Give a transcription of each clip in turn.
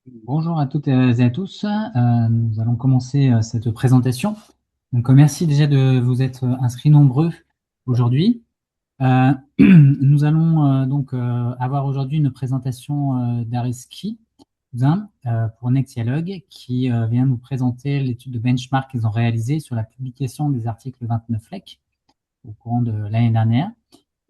Bonjour à toutes et à tous. Nous allons commencer cette présentation. Donc, merci déjà de vous être inscrits nombreux aujourd'hui. Nous allons avoir aujourd'hui une présentation d'Areski pour Nexialog qui vient nous présenter l'étude de benchmark qu'ils ont réalisée sur la publication des articles 29 FLEC au courant de l'année dernière.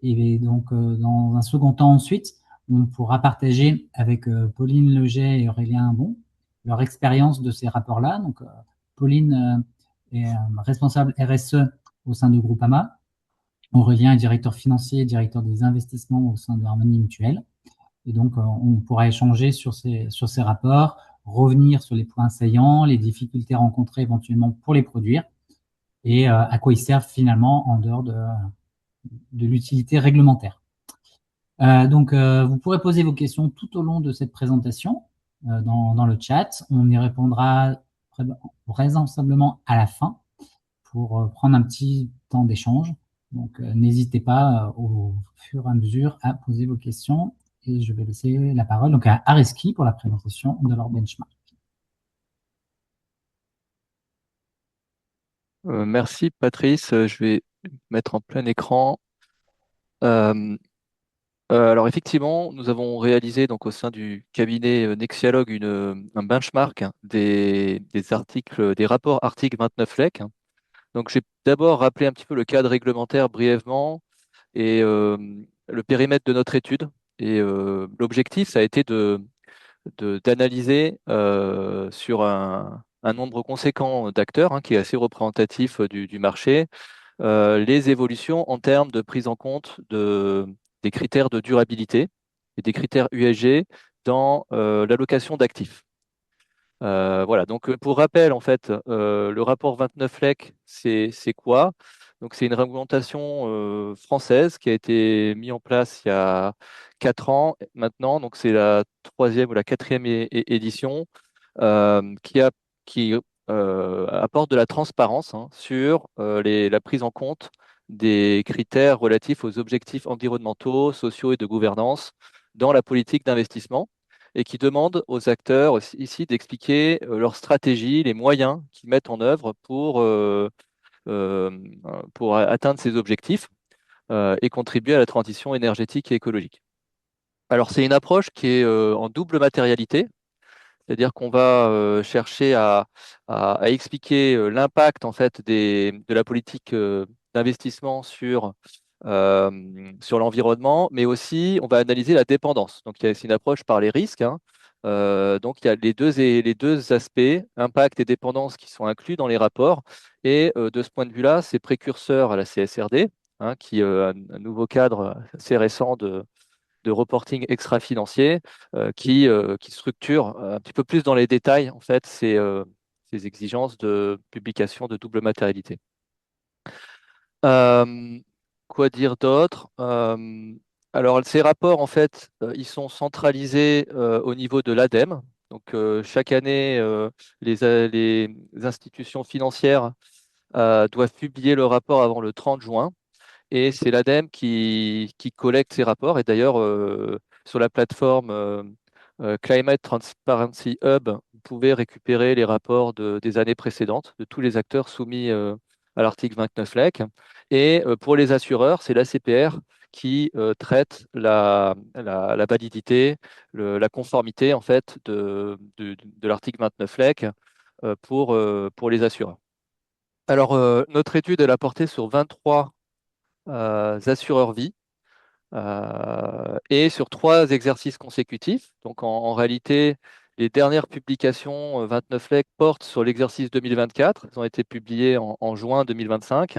Et donc, dans un second temps ensuite, on pourra partager avec Pauline Leget et Aurélien Bon leur expérience de ces rapports-là. Donc, Pauline est responsable RSE au sein de Groupama. Aurélien est directeur financier et directeur des investissements au sein de Harmonie Mutuelle. Et donc, on pourra échanger sur ces rapports, revenir sur les points saillants, les difficultés rencontrées éventuellement pour les produire et à quoi ils servent finalement en dehors de l'utilité réglementaire. Vous pourrez poser vos questions tout au long de cette présentation dans le chat. On y répondra vraisemblablement à la fin pour prendre un petit temps d'échange. Donc, n'hésitez pas au fur et à mesure à poser vos questions. Et je vais laisser la parole donc, à Areski pour la présentation de leur benchmark. Merci Patrice. Je vais mettre en plein écran. Euh, alors effectivement, nous avons réalisé donc au sein du cabinet Nexialog un benchmark des articles, des rapports articles 29 LEC. Donc j'ai d'abord rappelé un petit peu le cadre réglementaire brièvement et le périmètre de notre étude. Et l'objectif, ça a été d'analyser sur un nombre conséquent d'acteurs, qui est assez représentatif du marché, les évolutions en termes de prise en compte des critères de durabilité et des critères USG dans l'allocation d'actifs. Voilà, donc pour rappel, en fait, le rapport 29 LEC, c'est quoi? Donc c'est une réglementation française qui a été mise en place il y a 4 ans maintenant, donc c'est la troisième ou la quatrième édition qui, qui apporte de la transparence sur la prise en compte des critères relatifs aux objectifs environnementaux, sociaux et de gouvernance dans la politique d'investissement et qui demande aux acteurs ici d'expliquer leur stratégie, les moyens qu'ils mettent en œuvre euh, pour atteindre ces objectifs et contribuer à la transition énergétique et écologique. Alors c'est une approche qui est en double matérialité, c'est-à-dire qu'on va chercher à expliquer l'impact en fait de la politique d'investissement euh, sur l'environnement, mais aussi on va analyser la dépendance. Donc c'est une approche par les risques. Donc il y a les deux aspects, impact et dépendance, qui sont inclus dans les rapports. Et de ce point de vue-là, c'est précurseur à la CSRD, qui est un nouveau cadre assez récent de reporting extra-financier qui structure un petit peu plus dans les détails en fait ces exigences de publication de double matérialité. Euh, Quoi dire d'autre? Alors ces rapports en fait ils sont centralisés au niveau de l'ADEME. Donc chaque année les institutions financières doivent publier le rapport avant le 30 juin. Et c'est l'ADEME qui collecte ces rapports. Et d'ailleurs, sur la plateforme Climate Transparency Hub, vous pouvez récupérer les rapports des années précédentes de tous les acteurs soumis à l'article 29 LEC. Et pour les assureurs, c'est l'ACPR qui traite la validité, la conformité en fait de l'article 29 LEC pour les assureurs. Alors, notre étude, elle a porté sur 23 assureurs vie et sur 3 exercices consécutifs. Donc en réalité, les dernières publications 29 LEC portent sur l'exercice 2024. Elles ont été publiées en juin 2025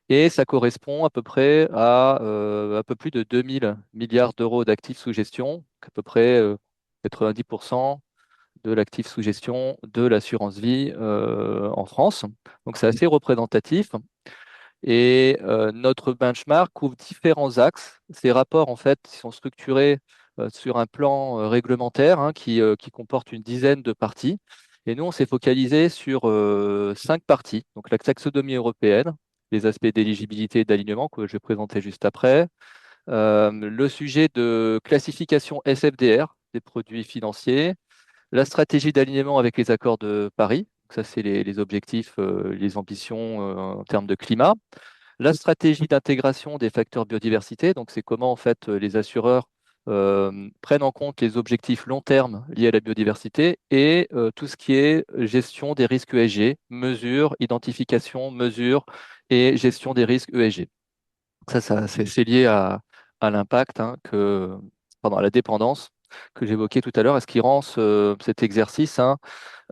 et ça correspond à peu près à un peu plus de 2000 milliards d'euros d'actifs sous gestion, à peu près 90% de l'actif sous gestion de l'assurance vie en France. Donc c'est assez représentatif. Et notre benchmark couvre différents axes. Ces rapports, en fait, sont structurés sur un plan réglementaire qui comporte une dizaine de parties. Et nous, on s'est focalisé sur 5 parties. Donc, la taxonomie européenne, les aspects d'éligibilité et d'alignement que je vais présenter juste après, le sujet de classification SFDR des produits financiers, la stratégie d'alignement avec les accords de Paris, ça c'est les objectifs, les ambitions en termes de climat. La stratégie d'intégration des facteurs biodiversité, donc c'est comment en fait les assureurs prennent en compte les objectifs long terme liés à la biodiversité et tout ce qui est gestion des risques ESG, mesure, identification, mesure et gestion des risques ESG. C'est lié à l'impact, hein, pardon, à la dépendance que j'évoquais tout à l'heure, et ce qui rend cet exercice, hein,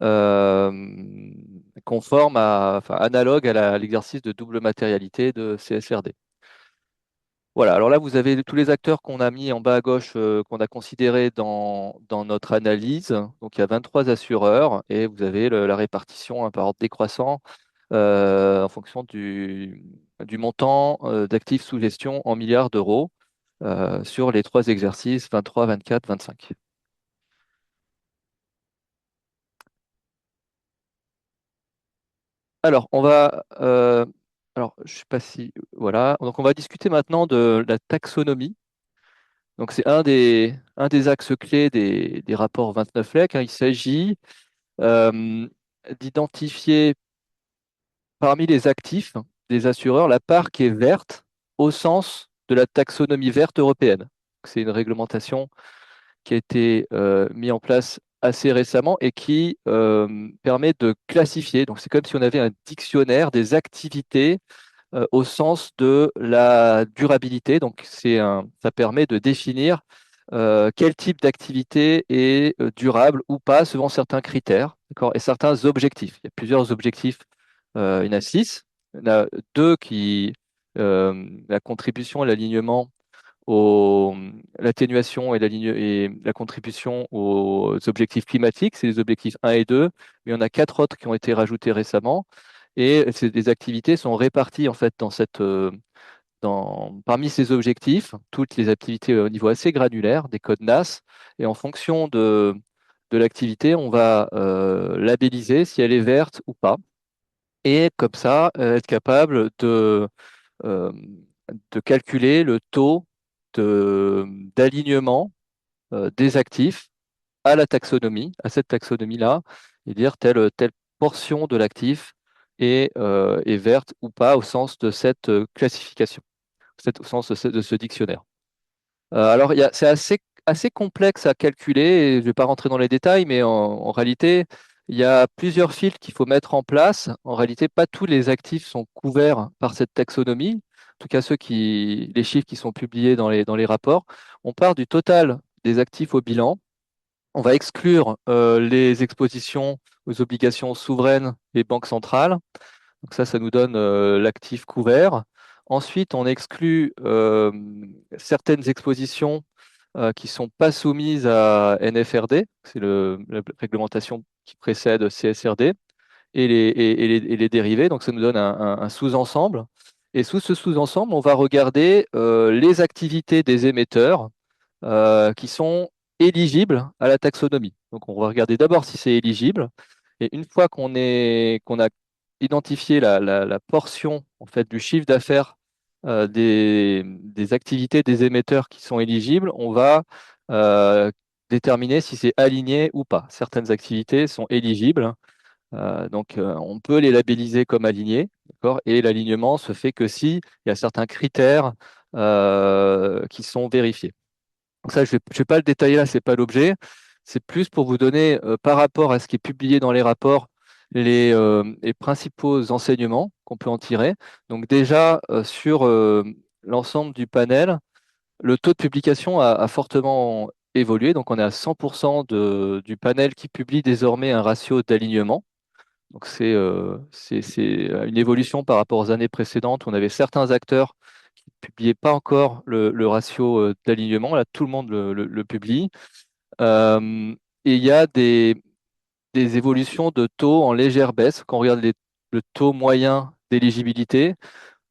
euh, conforme enfin, analogue à l'exercice de double matérialité de CSRD. Voilà, alors là, vous avez tous les acteurs qu'on a mis en bas à gauche, qu'on a considérés dans notre analyse. Donc, il y a 23 assureurs et vous avez la répartition, hein, par ordre décroissant en fonction du montant d'actifs sous gestion en milliards d'euros sur les trois exercices 23, 24, 25. Alors, je sais pas si, voilà. Donc, on va discuter maintenant de la taxonomie. Donc, c'est un des axes clés des rapports 29 LEC, hein. Il s'agit euh, d'identifier parmi les actifs des assureurs la part qui est verte au sens de la taxonomie verte européenne. C'est une réglementation qui a été mise en place assez récemment et qui permet de classifier. Donc, c'est comme si on avait un dictionnaire des activités au sens de la durabilité. Donc, ça permet de définir quel type d'activité est durable ou pas selon certains critères, d'accord, et certains objectifs. Il y a plusieurs objectifs. Il y en a six. Il y en a deux la contribution et l'alignement l'atténuation et la contribution aux objectifs climatiques, c'est les objectifs 1 et 2, mais il y en a quatre autres qui ont été rajoutés récemment. Et les activités sont réparties en fait parmi ces objectifs, toutes les activités au niveau assez granulaire, des codes NAS, et en fonction de l'activité, on va labelliser si elle est verte ou pas, et comme ça, être capable euh, de calculer le taux d'alignement des actifs à la taxonomie, à cette taxonomie-là, et dire telle portion de l'actif est verte ou pas au sens de cette classification, au sens de ce dictionnaire. Alors, c'est assez complexe à calculer, et je ne vais pas rentrer dans les détails, mais en réalité, il y a plusieurs filtres qu'il faut mettre en place. En réalité, pas tous les actifs sont couverts par cette taxonomie. En tout cas, les chiffres qui sont publiés dans les rapports. On part du total des actifs au bilan. On va exclure les expositions aux obligations souveraines et banques centrales. Donc ça nous donne l'actif couvert. Ensuite, on exclut certaines expositions qui ne sont pas soumises à NFRD, c'est la réglementation qui précède CSRD, et les dérivés. Donc ça nous donne un sous-ensemble. Et sous ce sous-ensemble, on va regarder les activités des émetteurs qui sont éligibles à la taxonomie. Donc on va regarder d'abord si c'est éligible. Et une fois qu'on a identifié la portion en fait, du chiffre d'affaires des activités des émetteurs qui sont éligibles, on va déterminer si c'est aligné ou pas. Certaines activités sont éligibles, donc on peut les labelliser comme alignés, d'accord, et l'alignement se fait que si il y a certains critères qui sont vérifiés. Donc ça, je vais pas le détailler là, c'est pas l'objet. C'est plus pour vous donner, par rapport à ce qui est publié dans les rapports, les principaux enseignements qu'on peut en tirer. Donc déjà, sur l'ensemble du panel, le taux de publication a fortement évolué. Donc on est à 100% du panel qui publie désormais un ratio d'alignement. Donc c'est une évolution par rapport aux années précédentes. On avait certains acteurs qui ne publiaient pas encore le ratio d'alignement. Là, tout le monde le publie. Euh, et il y a des évolutions de taux en légère baisse. Quand on regarde le taux moyen d'éligibilité,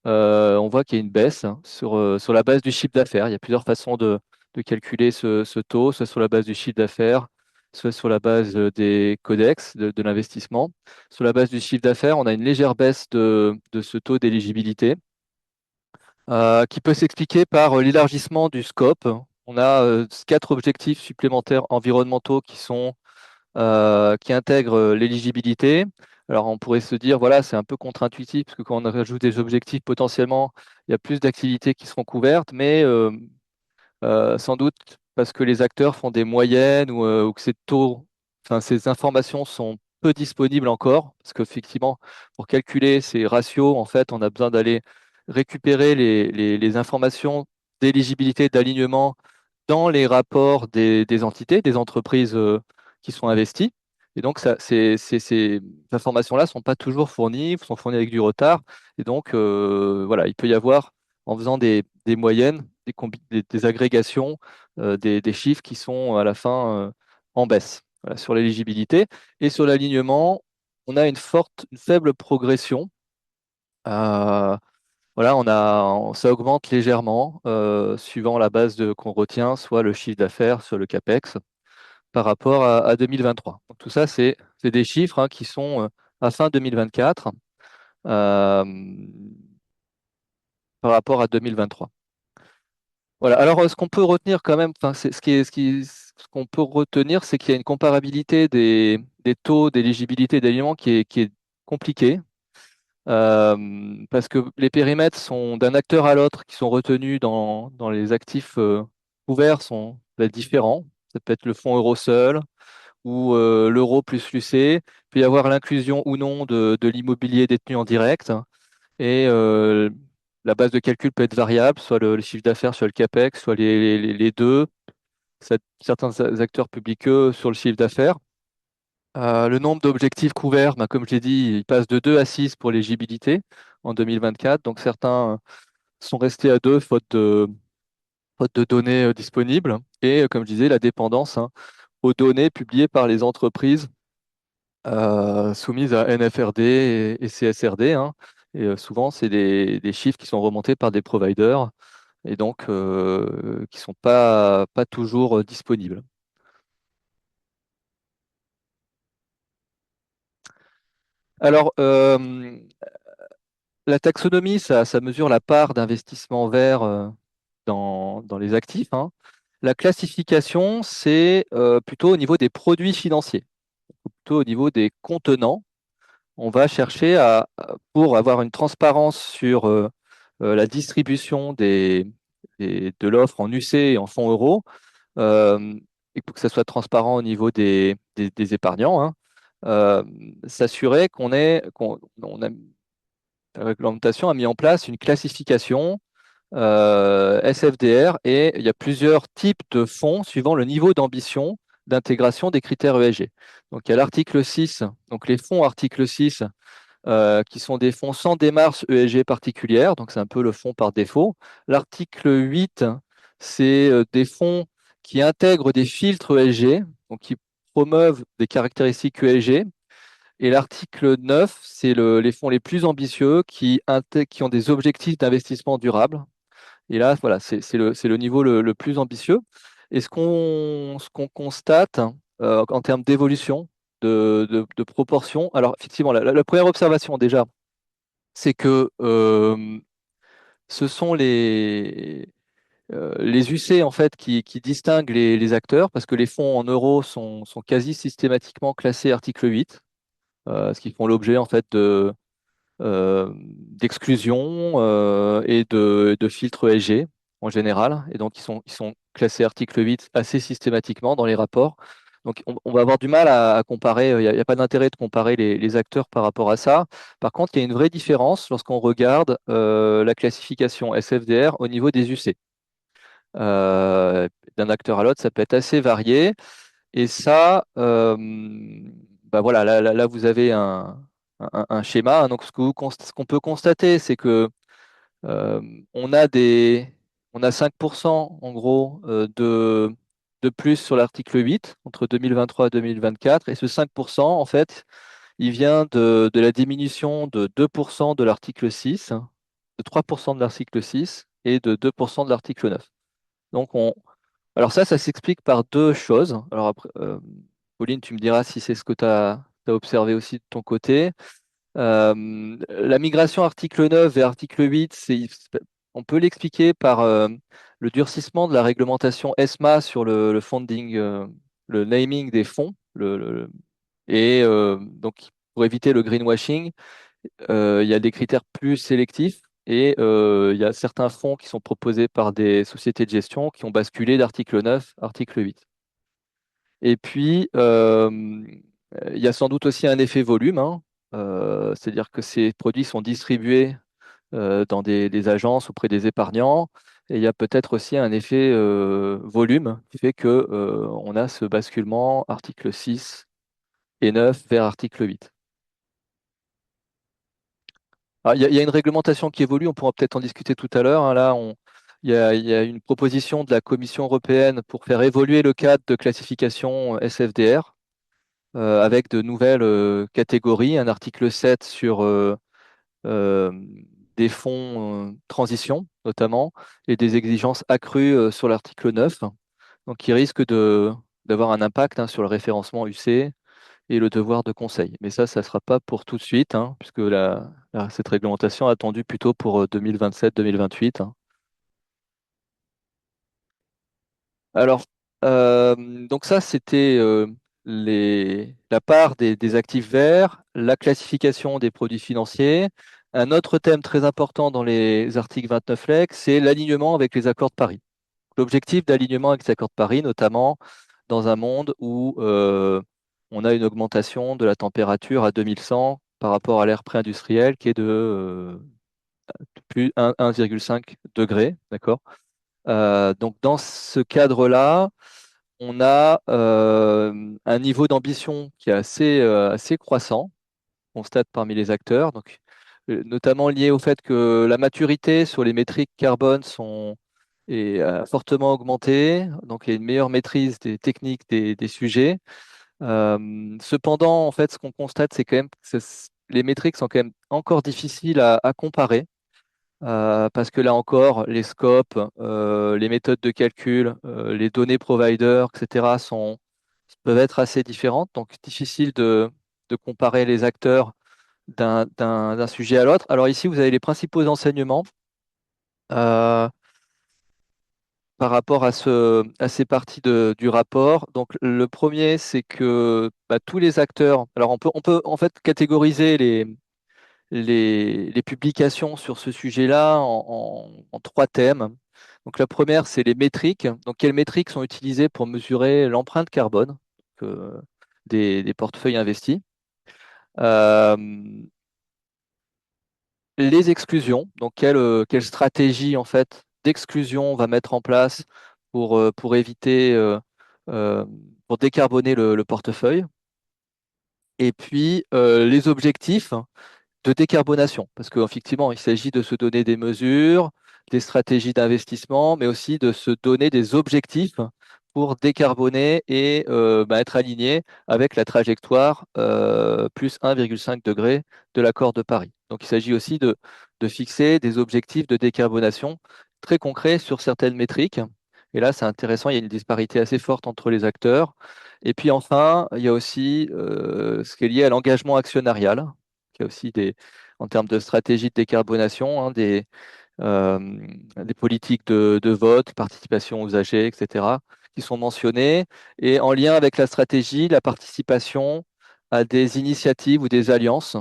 on voit qu'il y a une baisse, hein, sur la base du chiffre d'affaires. Il y a plusieurs façons de calculer ce taux, soit sur la base du chiffre d'affaires, soit sur la base des codex de l'investissement. Sur la base du chiffre d'affaires, on a une légère baisse de ce taux d'éligibilité qui peut s'expliquer par l'élargissement du scope. On a quatre objectifs supplémentaires environnementaux qui sont qui intègre l'éligibilité. Alors, on pourrait se dire, voilà, c'est un peu contre-intuitif, parce que quand on rajoute des objectifs, potentiellement, il y a plus d'activités qui seront couvertes, mais sans doute parce que les acteurs font des moyennes ou que ces taux, enfin, ces informations sont peu disponibles encore, parce qu'effectivement, pour calculer ces ratios, en fait, on a besoin d'aller récupérer les informations d'éligibilité, d'alignement dans les rapports des entités, des entreprises qui sont investies. Et donc, ces informations-là ne sont pas toujours fournies, sont fournies avec du retard. Et donc, voilà, il peut y avoir, en faisant des moyennes, des agrégations, des chiffres qui sont à la fin en baisse. Voilà, sur l'éligibilité. Et sur l'alignement, on a une faible progression. Euh, voilà, ça augmente légèrement suivant la base qu'on retient, soit le chiffre d'affaires, soit le CAPEX, par rapport à 2023. Donc, tout ça, c'est des chiffres qui sont à fin 2024 euh, par rapport à 2023. Voilà. Alors, ce qu'on peut retenir quand même, enfin, ce qu'on peut retenir, c'est qu'il y a une comparabilité des taux d'éligibilité d'alignement qui est compliquée. Parce que les périmètres sont d'un acteur à l'autre qui sont retenus dans les actifs couverts sont différents. Ça peut être le fonds euro seul ou l'euro plus l'UC. Il peut y avoir l'inclusion ou non de l'immobilier détenu en direct. Et la base de calcul peut être variable, soit le chiffre d'affaires, soit le CAPEX, soit les deux. Certains acteurs publient que sur le chiffre d'affaires. Le nombre d'objectifs couverts, bah, comme je l'ai dit, il passe de 2 à 6 pour l'éligibilité en 2024. Donc certains sont restés à 2 faute de données disponibles. Et comme je disais, la dépendance aux données publiées par les entreprises soumises à NFRD et CSRD. Et souvent, c'est des chiffres qui sont remontés par des providers et donc qui ne sont pas toujours disponibles. Alors, la taxonomie, ça mesure la part d'investissement vert dans les actifs. La classification, c'est plutôt au niveau des produits financiers, plutôt au niveau des contenants. On va chercher pour avoir une transparence sur la distribution de l'offre en UC et en fonds euros, euh, et pour que ça soit transparent au niveau des épargnants, euh, s'assurer qu'on a, la réglementation a mis en place une classification SFDR et il y a plusieurs types de fonds suivant le niveau d'ambition d'intégration des critères ESG. Donc, il y a l'article 6, donc les fonds article 6, qui sont des fonds sans démarche ESG particulière, donc c'est un peu le fonds par défaut. L'article 8, c'est des fonds qui intègrent des filtres ESG, donc qui promeuvent des caractéristiques ESG. Et l'article 9, c'est les fonds les plus ambitieux qui ont des objectifs d'investissement durable. Et là, voilà, c'est le niveau le plus ambitieux. Et ce qu'on constate en termes d'évolution, de proportion, alors effectivement, la première observation déjà, c'est que ce sont les UC en fait qui distinguent les acteurs, parce que les fonds en euros sont quasi systématiquement classés article 8, ce qui font l'objet en fait d'exclusion et de filtres ESG en général. Et donc, ils sont classés article 8 assez systématiquement dans les rapports. Donc, on va avoir du mal à comparer. Il n'y a pas d'intérêt de comparer les acteurs par rapport à ça. Par contre, il y a une vraie différence lorsqu'on regarde la classification SFDR au niveau des UC. D'un acteur à l'autre, ça peut être assez varié. Et ça, bah voilà, là, vous avez un schéma. Donc, ce qu'on peut constater, c'est que euh, on a on a 5% en gros de plus sur l'article 8 entre 2023 et 2024. Et ce 5%, en fait, il vient de la diminution de 2% de l'article 6, de 3% de l'article 6 et de 2% de l'article 9. Donc, alors ça s'explique par deux choses. Alors après, Pauline, tu me diras si c'est ce que tu as observé aussi de ton côté. La migration article 9 vers article 8, on peut l'expliquer par le durcissement de la réglementation ESMA sur le funding, le naming des fonds, donc pour éviter le greenwashing, il y a des critères plus sélectifs et il y a certains fonds qui sont proposés par des sociétés de gestion qui ont basculé d'article 9 à article 8. Et puis, il y a sans doute aussi un effet volume, hein. C'est-à-dire que ces produits sont distribués dans des agences auprès des épargnants. Et il y a peut-être aussi un effet volume qui fait que on a ce basculement article 6 et 9 vers article 8. Alors, il y a une réglementation qui évolue, on pourra peut-être en discuter tout à l'heure, hein. Là, il y a une proposition de la Commission européenne pour faire évoluer le cadre de classification SFDR avec de nouvelles catégories, un article 7 sur euh, des fonds transition notamment, et des exigences accrues sur l'article 9, donc qui risque d'avoir un impact, hein, sur le référencement UC et le devoir de conseil. Mais ça ne sera pas pour tout de suite, hein, puisque cette réglementation est attendue plutôt pour 2027-2028. Alors, donc ça, c'était la part des actifs verts, la classification des produits financiers. Un autre thème très important dans les articles 29 Lex, c'est l'alignement avec les accords de Paris. L'objectif d'alignement avec les accords de Paris, notamment dans un monde où on a une augmentation de la température à 2100 par rapport à l'ère pré-industrielle qui est de plus 1,5 degré, d'accord? Donc dans ce cadre-là, on a un niveau d'ambition qui est assez croissant, on constate parmi les acteurs, donc, notamment lié au fait que la maturité sur les métriques carbone est fortement augmentée, donc il y a une meilleure maîtrise des techniques des sujets. Cependant, en fait, ce qu'on constate, c'est quand même que les métriques sont quand même encore difficiles à comparer. Parce que là encore, les scopes, les méthodes de calcul, les données providers, etc., peuvent être assez différentes. Donc, difficile de comparer les acteurs d'un sujet à l'autre. Alors ici, vous avez les principaux enseignements euh, par rapport à ces parties du rapport. Donc, le premier, c'est que tous les acteurs, alors on peut en fait catégoriser les publications sur ce sujet-là en trois thèmes. Donc la première, c'est les métriques. Donc quelles métriques sont utilisées pour mesurer l'empreinte carbone des portefeuilles investis? Euh, les exclusions. Donc quelle stratégie en fait d'exclusion on va mettre en place pour éviter, euh, pour décarboner le portefeuille. Et puis les objectifs de décarbonation, parce qu'effectivement, il s'agit de se donner des mesures, des stratégies d'investissement, mais aussi de se donner des objectifs pour décarboner et être aligné avec la trajectoire plus 1,5 degré de l'accord de Paris. Donc il s'agit aussi de fixer des objectifs de décarbonation très concrets sur certaines métriques. Et là, c'est intéressant, il y a une disparité assez forte entre les acteurs. Et puis enfin, il y a aussi ce qui est lié à l'engagement actionnarial, qui a aussi en termes de stratégie de décarbonation, hein, euh, des politiques de vote, participation aux AG, etc., qui sont mentionnées. Et en lien avec la stratégie, la participation à des initiatives ou des alliances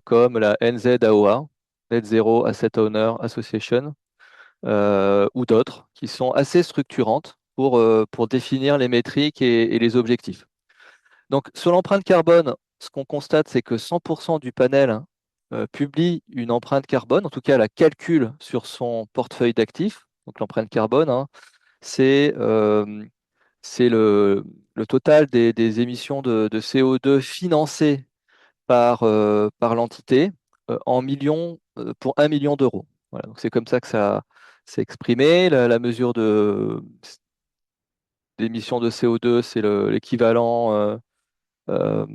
comme la NZAOA, Net Zero Asset Owner Association, ou d'autres, qui sont assez structurantes pour définir les métriques et les objectifs. Donc, sur l'empreinte carbone, ce qu'on constate, c'est que 100% du panel publie une empreinte carbone, en tout cas la calcule sur son portefeuille d'actifs. Donc, l'empreinte carbone, hein, c'est le total des émissions de CO2 financées par l'entité en millions pour 1 million d'euros. Voilà, donc c'est comme ça que ça s'est exprimé. La mesure d'émissions de CO2, c'est l'équivalent euh,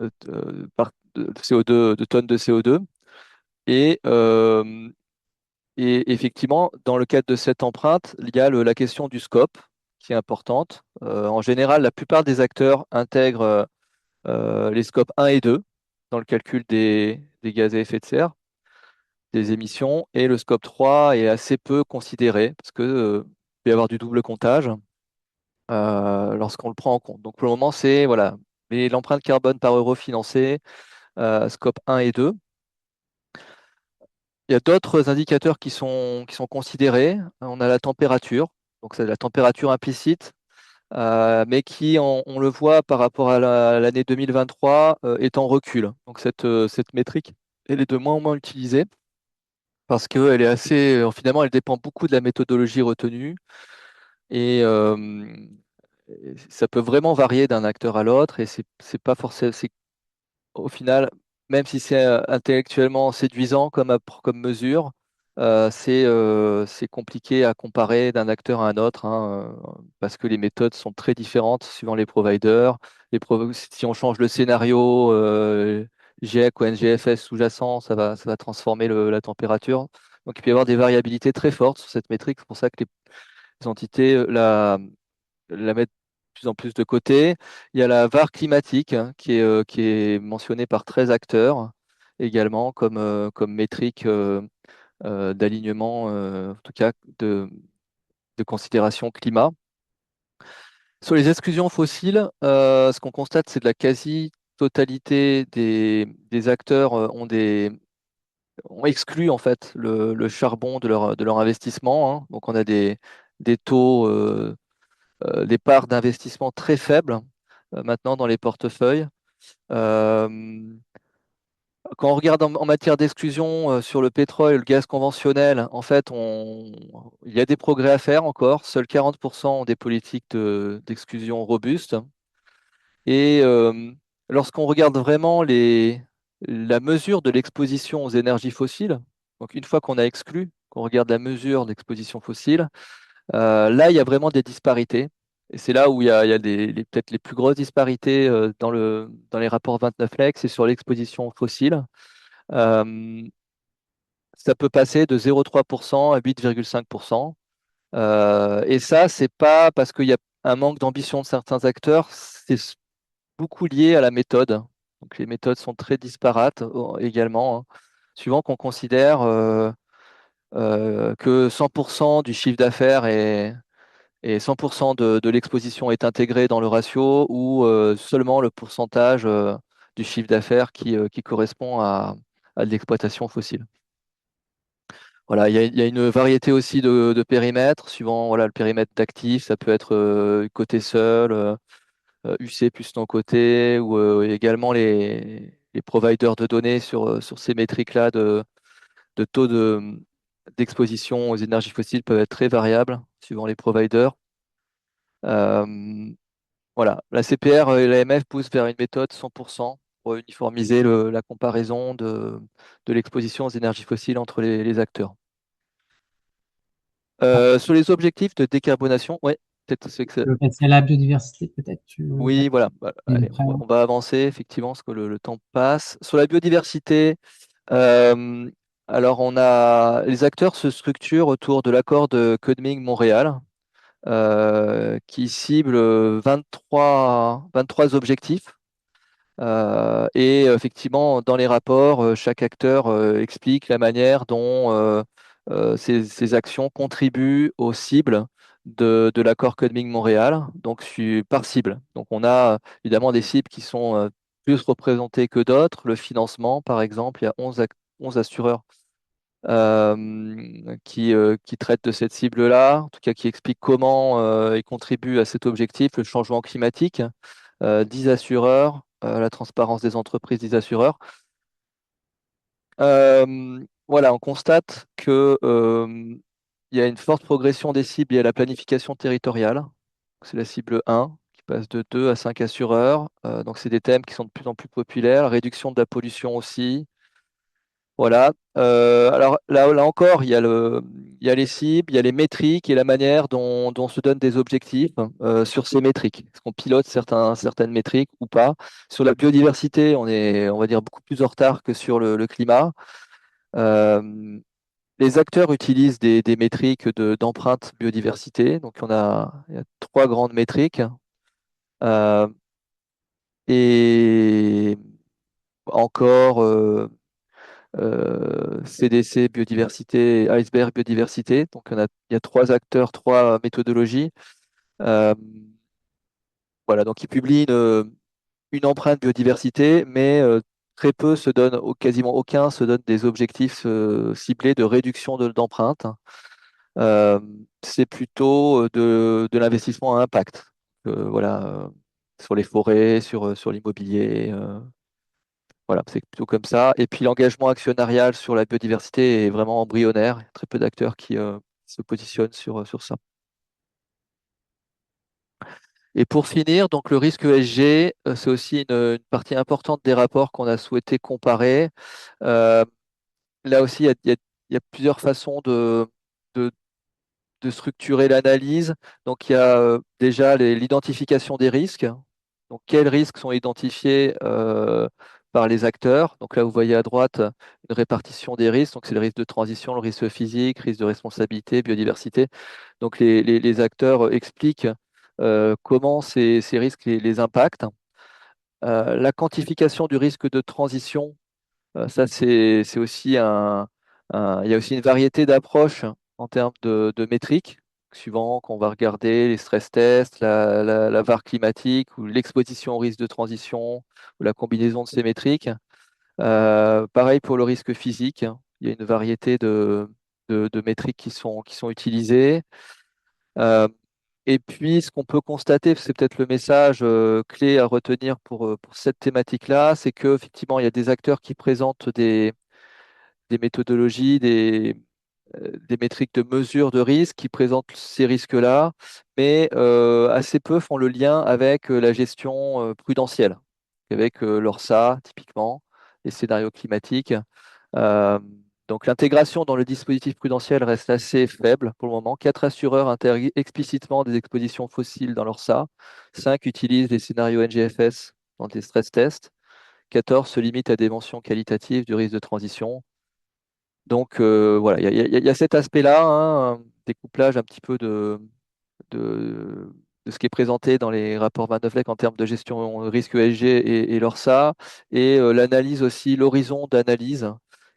de CO2, de tonnes de CO2. Et, euh, et effectivement, dans le cadre de cette empreinte, il y a la question du scope qui est importante. En général, la plupart des acteurs intègrent les scopes 1 et 2 dans le calcul des gaz à effet de serre, des émissions, et le scope 3 est assez peu considéré parce que peut y avoir du double comptage. lorsqu'on le prend en compte. Donc pour le moment, c'est voilà, l'empreinte carbone par euro financé, scope 1 et 2. Il y a d'autres indicateurs qui sont considérés. On a la température, donc c'est la température implicite, mais qui, on le voit par rapport à l'année 2023, est en recul. Donc cette métrique, elle est de moins en moins utilisée parce qu'elle est assez, finalement, elle dépend beaucoup de la méthodologie retenue et ça peut vraiment varier d'un acteur à l'autre et c'est pas forcément, au final, même si c'est intellectuellement séduisant comme mesure, c'est compliqué à comparer d'un acteur à un autre, hein, parce que les méthodes sont très différentes suivant les providers. Si on change le scénario, GEC ou NGFS sous-jacent, ça va transformer la température. Donc il peut y avoir des variabilités très fortes sur cette métrique. C'est pour ça que les entités la mettre de plus en plus de côté. Il y a la VAR climatique, hein, qui est mentionnée par 13 acteurs également comme métrique d'alignement, en tout cas de considération climat. Sur les exclusions fossiles, ce qu'on constate, c'est que la quasi-totalité des acteurs ont exclu en fait le charbon de leur investissement, hein. Donc on a des taux des parts d'investissement très faibles maintenant dans les portefeuilles. Euh, Quand on regarde en matière d'exclusion sur le pétrole et le gaz conventionnel, en fait, il y a des progrès à faire encore. Seuls 40% ont des politiques d'exclusion robustes. Et lorsqu'on regarde vraiment la mesure de l'exposition aux énergies fossiles, donc une fois qu'on a exclu, qu'on regarde la mesure d'exposition fossile, là, il y a vraiment des disparités. Et c'est là où il y a peut-être les plus grosses disparités dans les rapports 29 LEC, c'est sur l'exposition fossile. Euh, Ça peut passer de 0,3% à 8,5%. Et ça, c'est pas parce qu'il y a un manque d'ambition de certains acteurs, c'est beaucoup lié à la méthode. Donc les méthodes sont très disparates également, hein. Suivant qu'on considère que 100% du chiffre d'affaires et 100% de l'exposition est intégrée dans le ratio ou seulement le pourcentage du chiffre d'affaires qui correspond à de l'exploitation fossile. Voilà, il y a une variété aussi de périmètres, suivant voilà, le périmètre d'actif, ça peut être côté seul, UC plus non coté, ou également les providers de données sur ces métriques-là de taux d'exposition aux énergies fossiles peuvent être très variables suivant les providers. Euh, Voilà, la CPR et l'AMF poussent vers une méthode 100% pour uniformiser la comparaison de l'exposition aux énergies fossiles entre les acteurs. Ah, Sur les objectifs de décarbonation, ouais, peut-être tu veux passer à la biodiversité, peut-être? Tu veux oui, voilà. Bah, une allez, on va avancer effectivement parce que le temps passe. Sur la biodiversité, euh, alors les acteurs se structurent autour de l'accord de Codeming-Montréal, qui cible 23 objectifs. Et effectivement, dans les rapports, chaque acteur explique la manière dont ces actions contribuent aux cibles de l'accord Codeming-Montréal, donc par cible. Donc on a évidemment des cibles qui sont plus représentées que d'autres. Le financement, par exemple, il y a 11 assureurs qui traitent de cette cible-là, en tout cas qui expliquent comment ils contribuent à cet objectif, le changement climatique. 10 assureurs, la transparence des entreprises, 10 assureurs. Voilà, on constate que il y a une forte progression des cibles et à la planification territoriale. C'est la cible 1 qui passe de 2 à 5 assureurs. Donc c'est des thèmes qui sont de plus en plus populaires. Réduction de la pollution aussi. Voilà. Alors là encore, il y a les cibles, il y a les métriques et la manière dont on se donne des objectifs sur ces métriques. Est-ce qu'on pilote certaines métriques ou pas? Sur la biodiversité, on est, on va dire, beaucoup plus en retard que sur le climat. Euh, les acteurs utilisent des métriques d'empreinte biodiversité. Donc il y a 3 grandes métriques. Euh, et encore. CDC biodiversité, iceberg biodiversité. Donc il y a 3 acteurs, 3 méthodologies. Euh, Voilà, donc ils publient une empreinte biodiversité, mais très peu se donnent, quasiment aucun se donne des objectifs ciblés de réduction d'empreinte. Euh, c'est plutôt de l'investissement à impact. Voilà, sur les forêts, sur l'immobilier. Voilà, c'est plutôt comme ça. Et puis l'engagement actionnarial sur la biodiversité est vraiment embryonnaire. Il y a très peu d'acteurs qui se positionnent sur ça. Et pour finir, donc le risque ESG, c'est aussi une partie importante des rapports qu'on a souhaité comparer. Euh, Là aussi, il y a plusieurs façons de, de structurer l'analyse. Donc, il y a déjà l'identification des risques. Donc, quels risques sont identifiés par les acteurs? Donc là, vous voyez à droite une répartition des risques. Donc, c'est le risque de transition, le risque physique, risque de responsabilité, biodiversité. Donc, les acteurs expliquent comment ces risques les impactent. La quantification du risque de transition, ça, c'est aussi il y a aussi une variété d'approches en termes de métriques, suivant qu'on va regarder les stress tests, la VaR climatique ou l'exposition au risque de transition ou la combinaison de ces métriques. Pareil pour le risque physique, il y a une variété de métriques qui sont utilisées. Euh, et puis, ce qu'on peut constater, c'est peut-être le message clé à retenir pour cette thématique-là, c'est qu'effectivement, il y a des acteurs qui présentent des méthodologies, des métriques de mesure de risque qui présentent ces risques-là, mais assez peu font le lien avec la gestion prudentielle, avec l'ORSA typiquement, les scénarios climatiques. Euh, donc l'intégration dans le dispositif prudentiel reste assez faible pour le moment. 4 assureurs intègrent explicitement des expositions fossiles dans l'ORSA. 5 utilisent les scénarios NGFS dans des stress tests. 14 se limitent à des mentions qualitatives du risque de transition. Donc voilà, il y a cet aspect-là, hein, un découplage un petit peu de ce qui est présenté dans les rapports Van de Vleck en termes de gestion risque ESG et l'ORSA, et l'analyse aussi, l'horizon d'analyse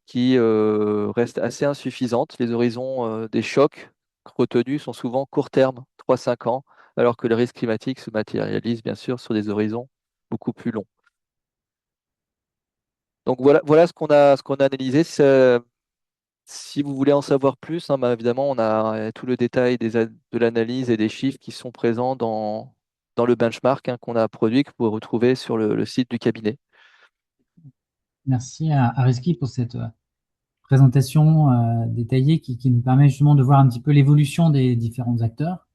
qui reste assez insuffisante. Les horizons des chocs retenus sont souvent court terme, 3-5 ans, alors que le risque climatique se matérialise bien sûr sur des horizons beaucoup plus longs. Donc voilà ce qu'on a analysé. Si vous voulez en savoir plus, hein, bah, évidemment, on a tout le détail de l'analyse et des chiffres qui sont présents dans le benchmark hein, qu'on a produit, que vous pouvez retrouver sur le site du cabinet. Merci à Reski pour cette présentation détaillée qui nous permet justement de voir un petit peu l'évolution des différents acteurs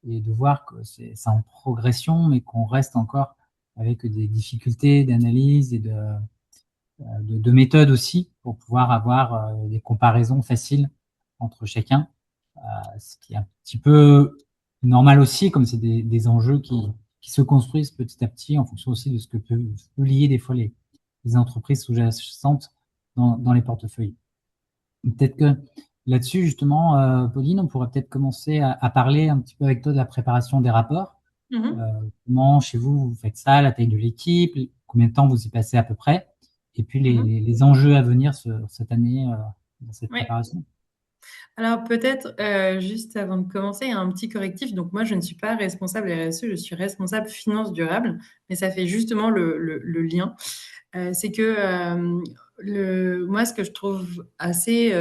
et de voir que c'est en progression, mais qu'on reste encore avec des difficultés d'analyse et de méthodes aussi pour pouvoir avoir des comparaisons faciles entre chacun, ce qui est un petit peu normal aussi, comme c'est des enjeux qui se construisent petit à petit en fonction aussi de ce que peuvent publier des fois les entreprises sous-jacentes dans les portefeuilles. Peut-être que là-dessus, justement, Pauline, on pourrait peut-être commencer à parler un petit peu avec toi de la préparation des rapports. Comment chez vous, vous faites ça, la taille de l'équipe, combien de temps vous y passez à peu près, et puis les enjeux à venir cette année dans cette Oui. préparation. Alors peut-être, juste avant de commencer, il y a un petit correctif. Donc moi, je ne suis pas responsable RSE, je suis responsable finance durable, mais ça fait justement le lien. C'est que moi, ce que je trouve assez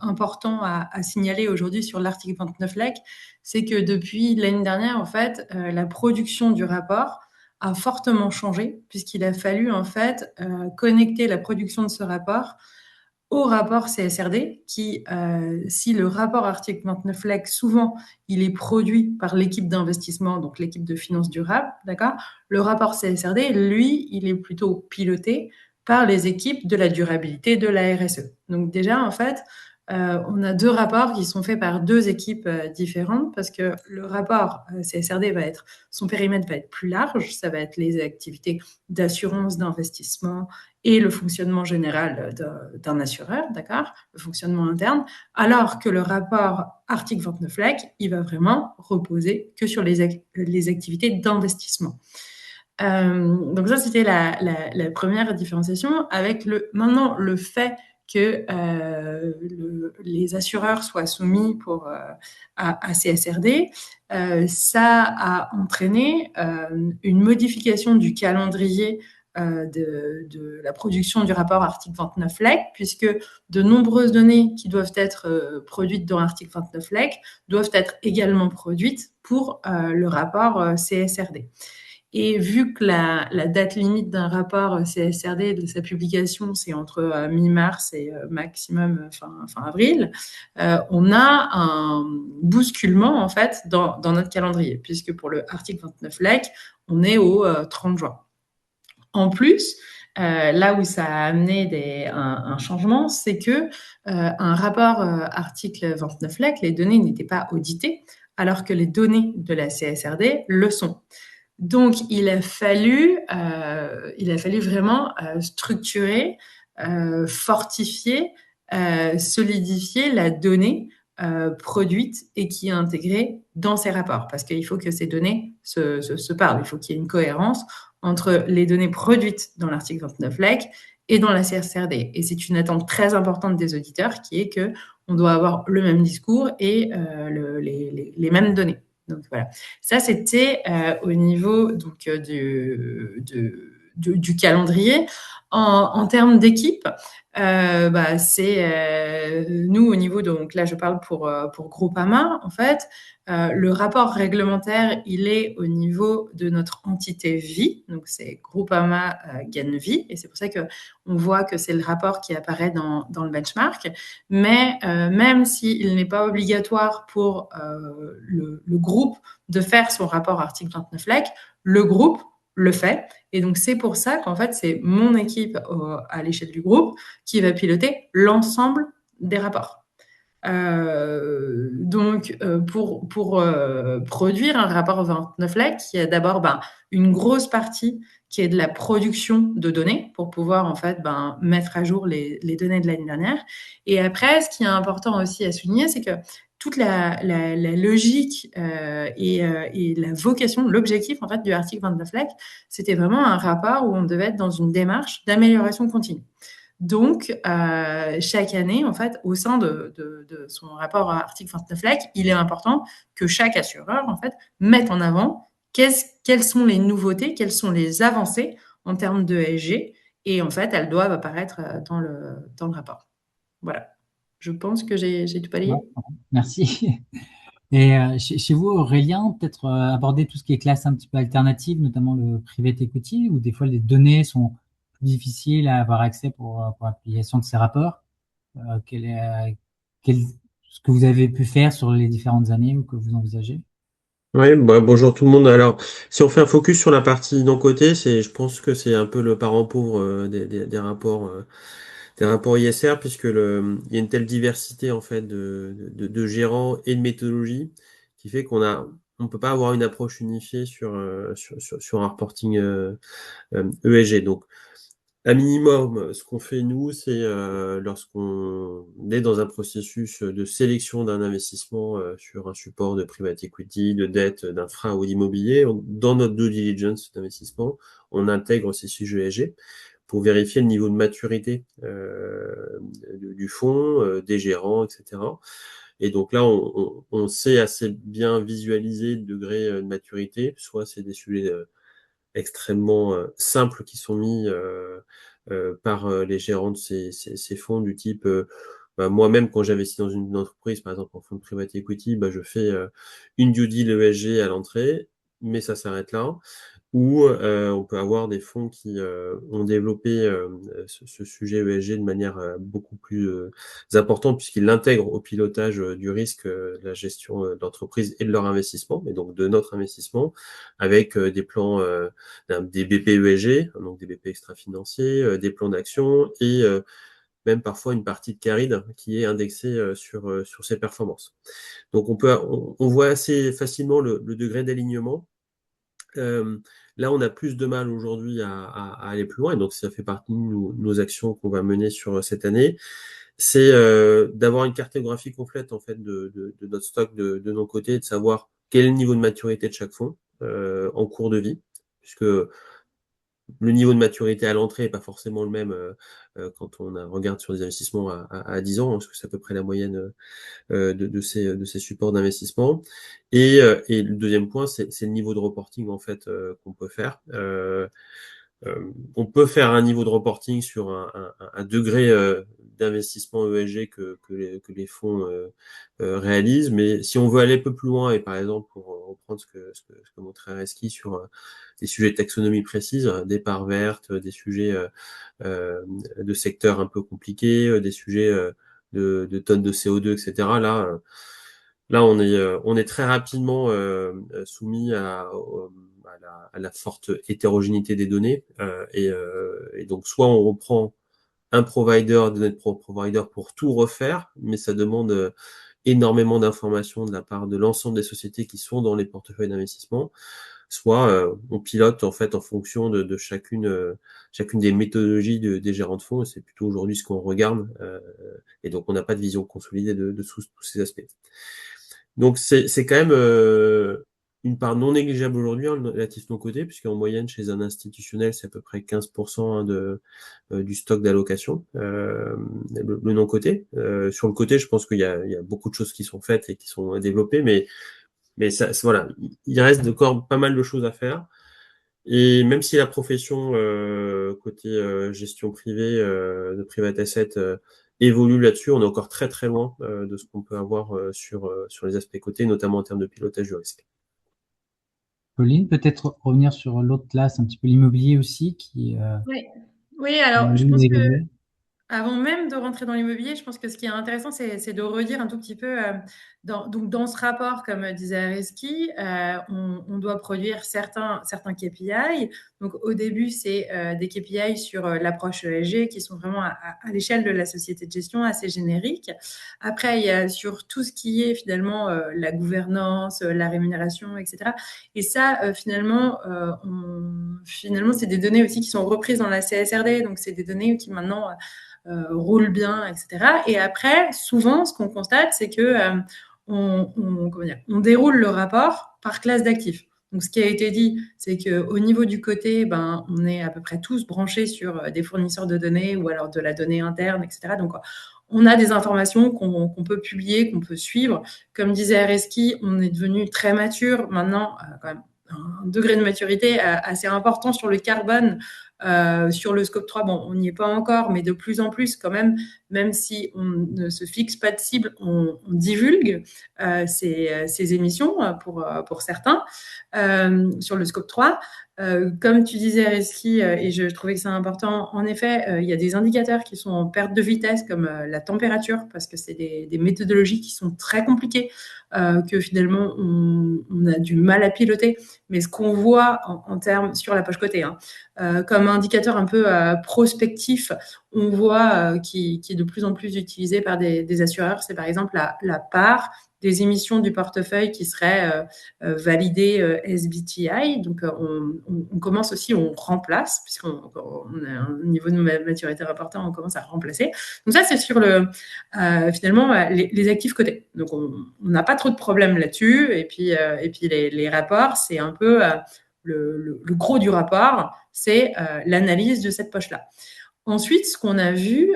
important à signaler aujourd'hui sur l'article 29 LEC, c'est que depuis l'année dernière, en fait, la production du rapport a fortement changé, puisqu'il a fallu en fait connecter la production de ce rapport au rapport CSRD, qui, si le rapport article 29 LEC, souvent, il est produit par l'équipe d'investissement, donc l'équipe de finances durables, d'accord. Le rapport CSRD, lui, il est plutôt piloté par les équipes de la durabilité de la RSE. Donc déjà, en fait, on a 2 rapports qui sont faits par 2 équipes différentes, parce que le rapport CSRD son périmètre va être plus large, ça va être les activités d'assurance, d'investissement, et le fonctionnement général d'un assureur, d'accord, le fonctionnement interne, alors que le rapport article 29 LEC, il va vraiment reposer que sur les activités d'investissement. Donc ça, c'était la première différenciation. Avec maintenant le fait que les assureurs soient soumis à CSRD, ça a entraîné une modification du calendrier de la production du rapport article 29 LEC, puisque de nombreuses données qui doivent être produites dans l'article 29 LEC doivent être également produites pour le rapport CSRD. Et vu que la date limite d'un rapport CSRD de sa publication, c'est entre mi-mars et maximum fin avril, on a un bousculement en fait dans notre calendrier, puisque pour le article 29 LEC, on est au 30 juin. En plus, là où ça a amené un changement, c'est que un rapport article 29 LEC, les données n'étaient pas auditées, alors que les données de la CSRD le sont. Donc, il a fallu vraiment structurer, fortifier, solidifier la donnée produite et qui est intégrée dans ces rapports, parce qu'il faut que ces données se parlent. Il faut qu'il y ait une cohérence entre les données produites dans l'article 29 LEC et dans la CSRD. Et c'est une attente très importante des auditeurs qui est qu'on doit avoir le même discours et les mêmes données. Donc voilà, ça c'était au niveau donc, du calendrier. En termes d'équipe, c'est nous au niveau, donc là je parle pour Groupama, en fait, le rapport réglementaire, il est au niveau de notre entité vie, donc c'est Groupama Gain Vie, et c'est pour ça qu'on voit que c'est le rapport qui apparaît dans le benchmark, mais même s'il n'est pas obligatoire pour le groupe de faire son rapport article 29 LEC, le groupe le fait, et donc c'est pour ça qu'en fait c'est mon équipe à l'échelle du groupe qui va piloter l'ensemble des rapports. Donc, pour produire un rapport 29 LEC, il y a d'abord une grosse partie qui est de la production de données pour pouvoir en fait mettre à jour les données de l'année dernière. Et après, ce qui est important aussi à souligner, c'est que toute la logique et la vocation, l'objectif en fait du article 29 LEC, c'était vraiment un rapport où on devait être dans une démarche d'amélioration continue. Donc, chaque année, en fait, au sein de son rapport à article 29 LEC, il est important que chaque assureur, en fait, mette en avant quelles sont les nouveautés, quelles sont les avancées en termes de ESG, et en fait, elles doivent apparaître dans le rapport. Voilà. Je pense que j'ai tout balayé. Ouais, merci. Et chez vous, Aurélien, peut-être aborder tout ce qui est classe un petit peu alternative, notamment le private equity, où des fois les données sont plus difficiles à avoir accès pour l'application de ces rapports. Ce que vous avez pu faire sur les différentes années ou que vous envisagez? Oui, bonjour tout le monde. Alors, si on fait un focus sur la partie non cotée, je pense que c'est un peu le parent pauvre des rapports ISR, puisque il y a une telle diversité en fait de gérants et de méthodologies qui fait on peut pas avoir une approche unifiée sur un reporting ESG. Donc, à minimum, ce qu'on fait nous, c'est lorsqu'on est dans un processus de sélection d'un investissement sur un support de private equity, de dette, d'infra ou d'immobilier, dans notre due diligence d'investissement, on intègre ces sujets ESG pour vérifier le niveau de maturité du fonds, des gérants, etc. Et donc là, on sait assez bien visualiser le degré de maturité, soit c'est des sujets extrêmement simples qui sont mis par les gérants de ces fonds du type moi-même quand j'investis dans une entreprise, par exemple en fonds de private equity, je fais une due deal ESG à l'entrée, mais ça s'arrête là. Ou on peut avoir des fonds qui ont développé ce sujet ESG de manière beaucoup plus importante puisqu'ils l'intègrent au pilotage du risque de la gestion d'entreprise et de leur investissement, et donc de notre investissement, avec des plans, des BP ESG, donc des BP extra-financiers, des plans d'action et même parfois une partie de caride qui est indexée sur ces performances. Donc on voit assez facilement le degré d'alignement. Là, on a plus de mal aujourd'hui à aller plus loin, et donc ça fait partie de nos actions qu'on va mener sur cette année. C'est d'avoir une cartographie complète en fait de notre stock de nos côtés, de savoir quel est le niveau de maturité de chaque fonds en cours de vie, puisque le niveau de maturité à l'entrée n'est pas forcément le même quand on regarde sur des investissements à 10 ans, hein, parce que c'est à peu près la moyenne de ces supports d'investissement. Et le deuxième point, c'est le niveau de reporting en fait qu'on peut faire. On peut faire un niveau de reporting sur un degré d'investissement ESG que les fonds réalisent, mais si on veut aller un peu plus loin, et par exemple pour reprendre ce que montrait Reski sur des sujets de taxonomie précise, des parts vertes, des sujets de secteurs un peu compliqués, des sujets de tonnes de CO2, etc. Là, on est très rapidement soumis à la forte hétérogénéité des données. Et donc, soit on reprend un provider, des provider pour tout refaire, mais ça demande énormément d'informations de la part de l'ensemble des sociétés qui sont dans les portefeuilles d'investissement. Soit on pilote en fait en fonction de chacune des méthodologies des gérants de fonds. Et c'est plutôt aujourd'hui ce qu'on regarde. Et donc, on n'a pas de vision consolidée de tous ces aspects. Donc, c'est quand même une part non négligeable aujourd'hui, hein, l'actif non coté, puisqu'en moyenne, chez un institutionnel, c'est à peu près 15% du stock d'allocation, le non coté. Sur le côté, je pense qu'il y a beaucoup de choses qui sont faites et qui sont développées, mais ça, voilà, il reste encore pas mal de choses à faire. Et même si la profession côté gestion privée, de private asset, évolue là-dessus, on est encore très très loin de ce qu'on peut avoir sur les aspects cotés, notamment en termes de pilotage du risque. Pauline, peut-être revenir sur l'autre classe, un petit peu l'immobilier aussi, qui Oui, alors je a pense que évolué. avant même de rentrer dans l'immobilier, je pense que ce qui est intéressant, c'est de redire un tout petit peu, donc dans ce rapport, comme disait Areski, on doit produire certains KPI. Donc au début, c'est des KPI sur l'approche ESG qui sont vraiment à l'échelle de la société de gestion, assez génériques. Après, il y a sur tout ce qui est finalement la gouvernance, la rémunération, etc. Et ça, finalement, c'est des données aussi qui sont reprises dans la CSRD. Donc c'est des données qui maintenant roule bien, etc. Et après, souvent, ce qu'on constate, c'est que on déroule le rapport par classe d'actifs. Donc, ce qui a été dit, c'est qu'au niveau du côté, on est à peu près tous branchés sur des fournisseurs de données ou alors de la donnée interne, etc. Donc, on a des informations qu'on peut publier, qu'on peut suivre. Comme disait Areski, on est devenu très mature. Maintenant, quand même, un degré de maturité assez important sur le carbone. Sur le scope 3, bon, on n'y est pas encore, mais de plus en plus quand même si on ne se fixe pas de cible, on divulgue ces émissions pour certains sur le scope 3. Comme tu disais, Reski, et je trouvais que c'est important, en effet, il y a des indicateurs qui sont en perte de vitesse, comme la température, parce que c'est des méthodologies qui sont très compliquées, que finalement, on a du mal à piloter. Mais ce qu'on voit en termes, sur la poche cotée, comme indicateur un peu prospectif, on voit qui est de plus en plus utilisé par des assureurs, c'est par exemple la part des émissions du portefeuille qui seraient validées SBTI. Donc, on commence aussi, on remplace, puisqu'on a un niveau de maturité important, on commence à remplacer. Donc ça, c'est sur finalement les actifs cotés. Donc, on n'a pas trop de problèmes là-dessus. Et puis les rapports, c'est un peu le gros du rapport, c'est l'analyse de cette poche-là. Ensuite, ce qu'on a vu,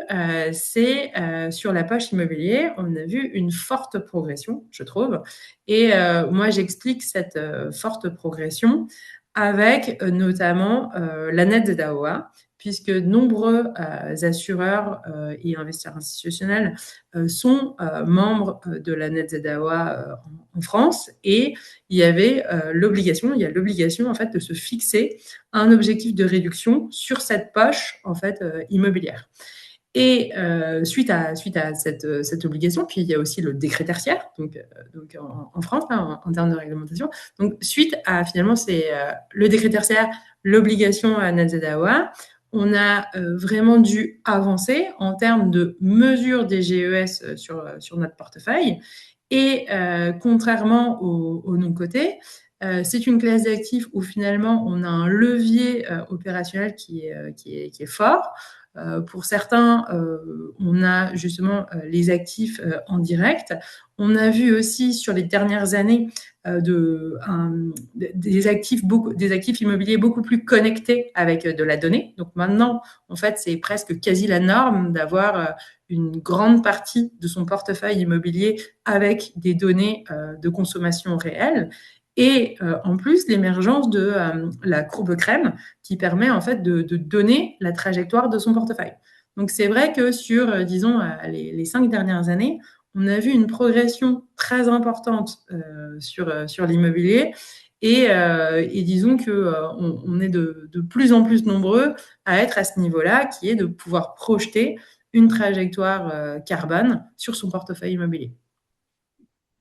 c'est sur la poche immobilier, on a vu une forte progression, je trouve. Et moi, j'explique cette forte progression avec notamment la NZDAOA, puisque nombreux assureurs et investisseurs institutionnels sont membres de la NZDAOA en France. Et il y a l'obligation en fait de se fixer un objectif de réduction sur cette poche en fait immobilière. Et suite à cette obligation, puis il y a aussi le décret tertiaire, donc en France, en termes de réglementation. Donc, suite à finalement, c'est le décret tertiaire, l'obligation à NZDAOA, on a vraiment dû avancer en termes de mesure des GES sur notre portefeuille. Et contrairement au non-coté, c'est une classe d'actifs où finalement on a un levier opérationnel qui est fort. Pour certains, on a justement les actifs en direct. On a vu aussi sur les dernières années des actifs immobiliers beaucoup plus connectés avec de la donnée. Donc maintenant, en fait, c'est presque quasi la norme d'avoir une grande partie de son portefeuille immobilier avec des données de consommation réelle. Et en plus, l'émergence de la courbe crème qui permet en fait de donner la trajectoire de son portefeuille. Donc c'est vrai que sur, disons, les 5 dernières années, on a vu une progression très importante sur l'immobilier et disons qu'on est de plus en plus nombreux à être à ce niveau-là, qui est de pouvoir projeter une trajectoire carbone sur son portefeuille immobilier.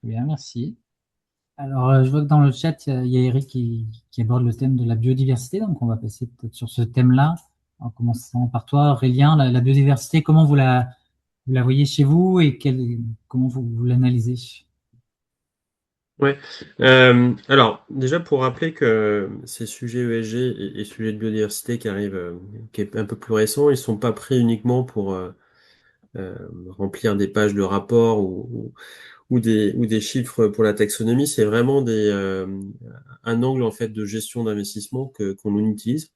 Bien, merci. Alors, je vois que dans le chat, il y a Eric qui aborde le thème de la biodiversité, donc on va passer peut-être sur ce thème-là, en commençant par toi, Aurélien. La biodiversité, comment vous la voyez chez vous et comment vous l'analysez? Ouais. Alors, déjà pour rappeler que ces sujets ESG et sujets de biodiversité qui arrivent, qui est un peu plus récent, ils sont pas pris uniquement pour remplir des pages de rapports ou des chiffres pour la taxonomie. C'est vraiment un angle en fait de gestion d'investissement qu'on utilise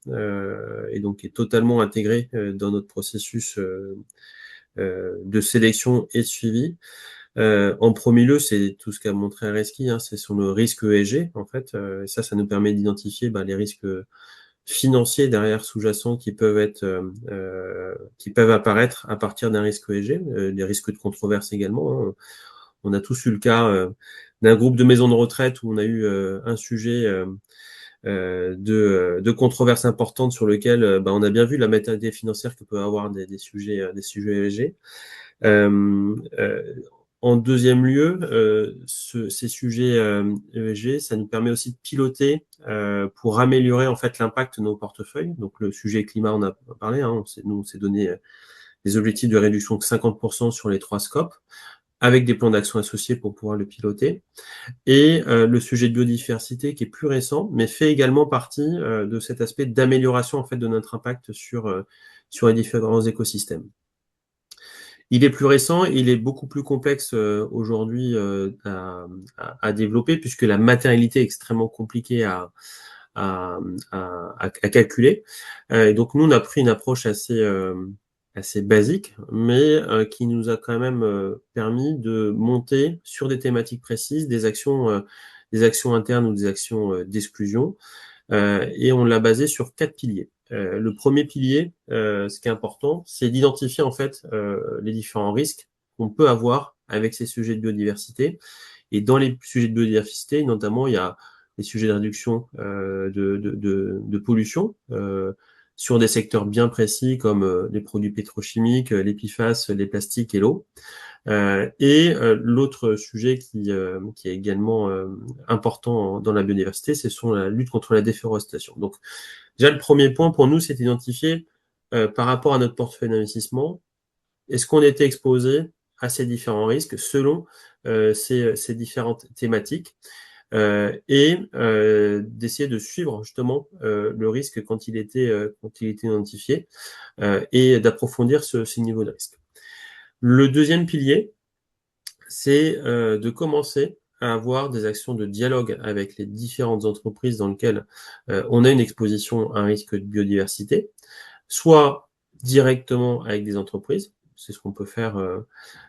et donc qui est totalement intégré dans notre processus de sélection et de suivi. En premier lieu, c'est tout ce qu'a montré Areski, hein, c'est sur le risque ESG, en fait. Et ça nous permet d'identifier les risques financiers derrière sous-jacents qui peuvent apparaître à partir d'un risque ESG, des risques de controverse également. Hein. On a tous eu le cas d'un groupe de maisons de retraite où on a eu un sujet de controverse importante sur lequel on a bien vu la matérialité financière que peut avoir des sujets ESG. En deuxième lieu, ces sujets ESG, ça nous permet aussi de piloter pour améliorer en fait l'impact de nos portefeuilles. Donc le sujet climat, on a parlé, hein, on s'est donné des objectifs de réduction de 50% sur les 3 scopes, avec des plans d'action associés pour pouvoir le piloter. Et le sujet de biodiversité qui est plus récent, mais fait également partie de cet aspect d'amélioration en fait de notre impact sur les différents écosystèmes. Il est plus récent, il est beaucoup plus complexe aujourd'hui à développer puisque la matérialité est extrêmement compliquée à calculer. Et donc nous, on a pris une approche assez basique, mais qui nous a quand même permis de monter sur des thématiques précises des actions internes ou des actions d'exclusion. Et on l'a basé sur 4 piliers. Le premier pilier, ce qui est important, c'est d'identifier en fait les différents risques qu'on peut avoir avec ces sujets de biodiversité. Et dans les sujets de biodiversité, notamment, il y a les sujets de réduction de pollution sur des secteurs bien précis comme les produits pétrochimiques, les PFAS, les plastiques et l'eau. L'autre sujet qui est également important dans la biodiversité, c'est la lutte contre la déforestation. Donc, déjà, le premier point pour nous, c'est d'identifier par rapport à notre portefeuille d'investissement, est-ce qu'on était exposé à ces différents risques selon ces différentes thématiques d'essayer de suivre justement le risque quand il était identifié et d'approfondir ce niveau de risque. Le deuxième pilier, c'est de commencer à avoir des actions de dialogue avec les différentes entreprises dans lesquelles on a une exposition à un risque de biodiversité, soit directement avec des entreprises, c'est ce qu'on peut faire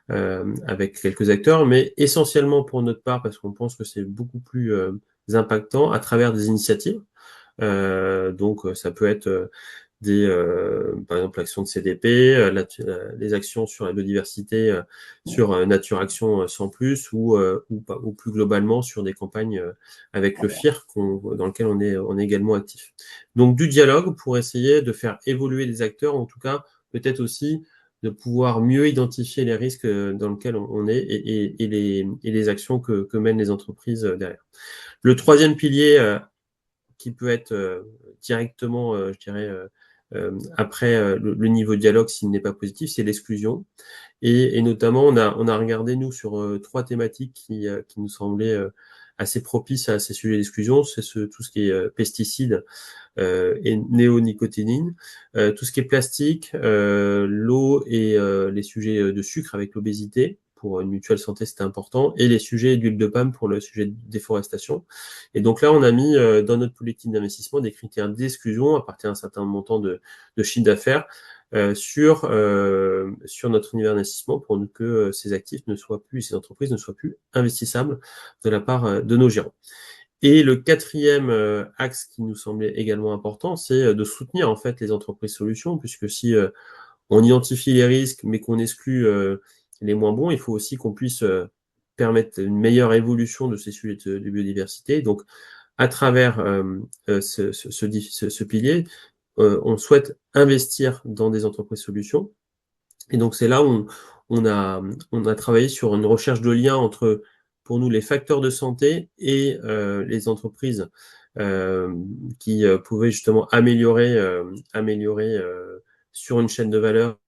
avec quelques acteurs, mais essentiellement pour notre part, parce qu'on pense que c'est beaucoup plus impactant à travers des initiatives. Donc ça peut être par exemple l'action de CDP, les actions sur la biodiversité, sur Nature Action 100+, ou plus globalement sur des campagnes avec le FIR dans lequel on est également actif. Donc du dialogue pour essayer de faire évoluer les acteurs, en tout cas peut-être aussi de pouvoir mieux identifier les risques dans lesquels on est et les actions que mènent les entreprises derrière. Le troisième pilier qui peut être directement, je dirais, après le niveau de dialogue s'il n'est pas positif, c'est l'exclusion. Et notamment, on a regardé, nous, sur 3 thématiques qui nous semblaient assez propice à ces sujets d'exclusion, c'est tout ce qui est pesticides et néonicotinoïdes, tout ce qui est plastique, l'eau et les sujets de sucre avec l'obésité. Pour une mutuelle santé, c'était important, et les sujets d'huile de palme pour le sujet de déforestation. Et donc là, on a mis dans notre politique d'investissement des critères d'exclusion à partir d'un certain montant de chiffre d'affaires sur notre univers d'investissement pour que ces actifs ne soient plus, ces entreprises ne soient plus investissables de la part de nos gérants. Et le quatrième axe qui nous semblait également important, c'est de soutenir en fait les entreprises solutions, puisque si on identifie les risques, mais qu'on exclut les moins bons, il faut aussi qu'on puisse permettre une meilleure évolution de ces sujets de biodiversité. Donc, à travers ce pilier, on souhaite investir dans des entreprises solutions. Et donc, c'est là où on a travaillé sur une recherche de lien entre, pour nous, les facteurs de santé et les entreprises qui pouvaient justement améliorer sur une chaîne de valeur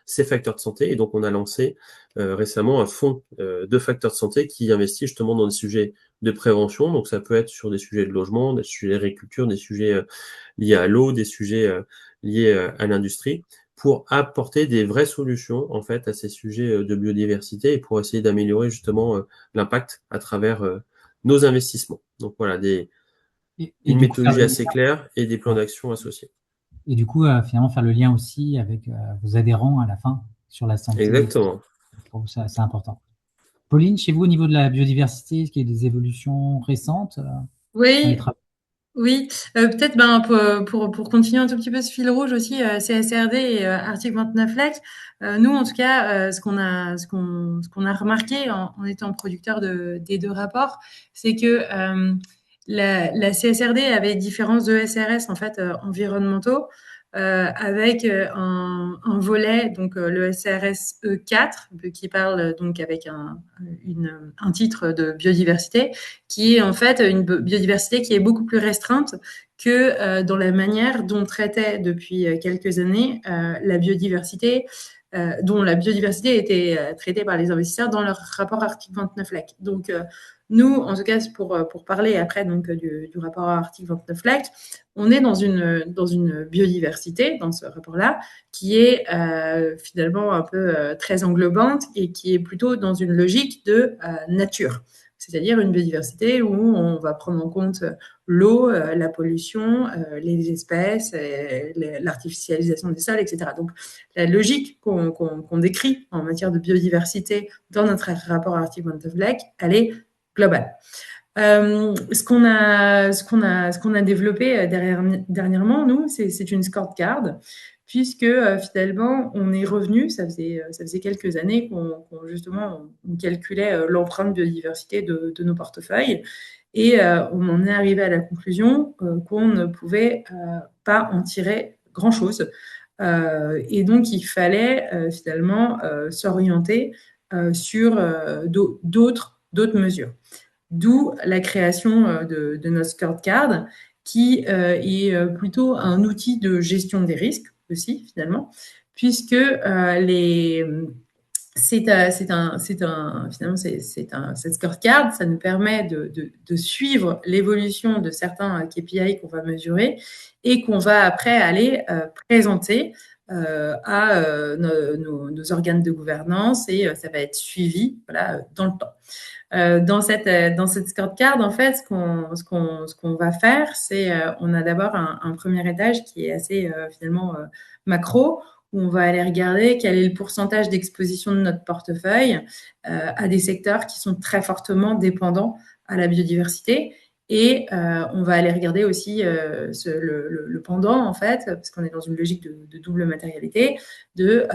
ces facteurs de santé. Et donc, on a lancé récemment un fonds de facteurs de santé qui investit justement dans des sujets de prévention. Donc, ça peut être sur des sujets de logement, des sujets d'agriculture, des sujets liés à l'eau, des sujets liés à l'industrie, pour apporter des vraies solutions en fait à ces sujets de biodiversité et pour essayer d'améliorer justement l'impact à travers nos investissements. Donc voilà, une méthodologie assez claire et des plans d'action associés. Et du coup, finalement, faire le lien aussi avec vos adhérents à la fin sur la santé. Exactement. Je trouve ça assez important. Pauline, chez vous, au niveau de la biodiversité, est-ce qu'il y a des évolutions récentes Oui. Oui, peut-être pour continuer un tout petit peu ce fil rouge aussi, CSRD et article 29 LEC. Nous, en tout cas, ce qu'on a remarqué en étant producteur des deux rapports, c'est que la CSRD avait différents ESRS en fait environnementaux. Avec un volet, donc le SRS E4, qui parle donc avec un titre de biodiversité, qui est en fait une biodiversité qui est beaucoup plus restreinte que dans la manière dont traitait depuis quelques années la biodiversité, dont la biodiversité était traitée par les investisseurs dans leur rapport article 29 LEC. Donc, nous, en tout cas, pour parler après donc, du rapport article 29 LEC, on est dans une biodiversité, dans ce rapport-là, qui est finalement un peu très englobante et qui est plutôt dans une logique de nature. C'est-à-dire une biodiversité où on va prendre en compte l'eau, la pollution, les espèces, l'artificialisation des sols, etc. Donc, la logique qu'on décrit en matière de biodiversité dans notre rapport à l'article 29 LEC, elle est globale. Ce qu'on a développé dernièrement, nous, c'est une scorecard, puisque finalement, on est revenu, ça faisait quelques années qu'on calculait l'empreinte biodiversité de nos portefeuilles, et on en est arrivé à la conclusion qu'on ne pouvait pas en tirer grand-chose. Et donc, il fallait finalement s'orienter sur d'autres mesures. D'où la création de notre scorecard, qui est plutôt un outil de gestion des risques aussi, finalement, puisque cette scorecard, ça nous permet de suivre l'évolution de certains KPI qu'on va mesurer et qu'on va après aller présenter à nos organes de gouvernance, et ça va être suivi dans le temps. Dans cette scorecard, en fait, ce qu'on va faire, c'est on a d'abord un premier étage qui est assez finalement macro, où on va aller regarder quel est le pourcentage d'exposition de notre portefeuille à des secteurs qui sont très fortement dépendants à la biodiversité. Et on va aller regarder aussi le pendant, en fait, parce qu'on est dans une logique de double matérialité, de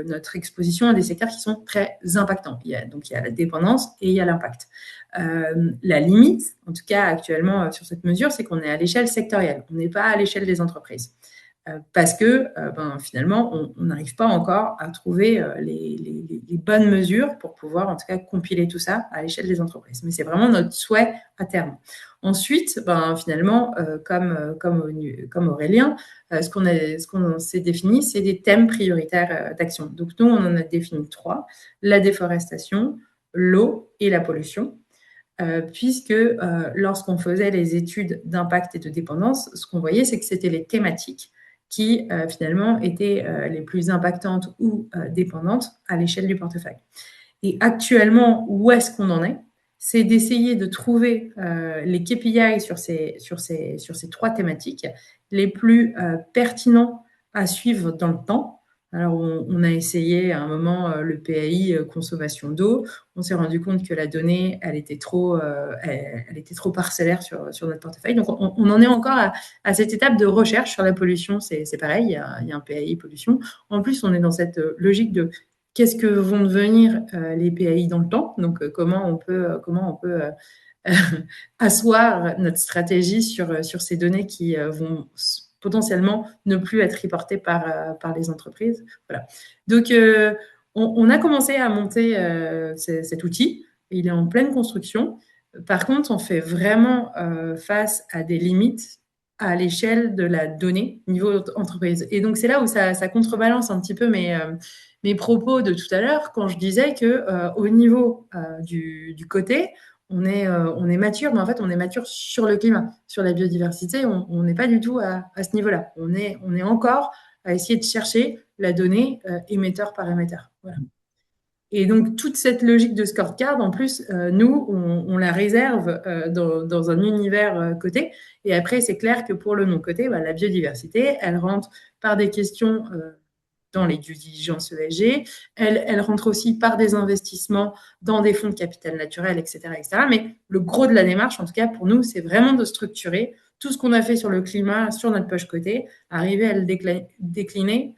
notre exposition à des secteurs qui sont très impactants. Donc, il y a la dépendance et il y a l'impact. La limite, en tout cas actuellement sur cette mesure, c'est qu'on est à l'échelle sectorielle. On n'est pas à l'échelle des entreprises. Parce que finalement, on n'arrive pas encore à trouver les bonnes mesures pour pouvoir en tout cas compiler tout ça à l'échelle des entreprises. Mais c'est vraiment notre souhait à terme. Ensuite, finalement, comme Aurélien, ce qu'on s'est défini, c'est des thèmes prioritaires d'action. Donc nous, on en a défini 3, la déforestation, l'eau et la pollution. puisque lorsqu'on faisait les études d'impact et de dépendance, ce qu'on voyait, c'est que c'était les thématiques qui finalement étaient les plus impactantes ou dépendantes à l'échelle du portefeuille. Et actuellement, où est-ce qu'on en est? C'est d'essayer de trouver les KPI sur ces 3 thématiques les plus pertinents à suivre dans le temps. Alors, on a essayé à un moment le PAI consommation d'eau. On s'est rendu compte que la donnée, elle était trop parcellaire sur notre portefeuille. Donc, on en est encore à cette étape de recherche sur la pollution. C'est pareil, il y a un PAI pollution. En plus, on est dans cette logique de qu'est-ce que vont devenir les PAI dans le temps. Donc, comment on peut asseoir notre stratégie sur ces données qui vont potentiellement ne plus être reportées par les entreprises. Voilà. Donc, on a commencé à monter cet outil. Il est en pleine construction. Par contre, on fait vraiment face à des limites à l'échelle de la donnée niveau entreprise. Et donc, c'est là où ça contrebalance un petit peu mes propos de tout à l'heure quand je disais que au niveau du côté, on est mature, mais en fait, on est mature sur le climat, sur la biodiversité. On n'est pas du tout à ce niveau-là. On est encore à essayer de chercher la donnée émetteur par émetteur. Voilà. Et donc, toute cette logique de scorecard, en plus, nous, on la réserve dans un univers coté. Et après, c'est clair que pour le non-coté, la biodiversité, elle rentre par des questions dans les due diligence ESG. Elle rentre aussi par des investissements dans des fonds de capital naturel, etc., etc. Mais le gros de la démarche, en tout cas pour nous, c'est vraiment de structurer tout ce qu'on a fait sur le climat, sur notre poche côté, arriver à le décliner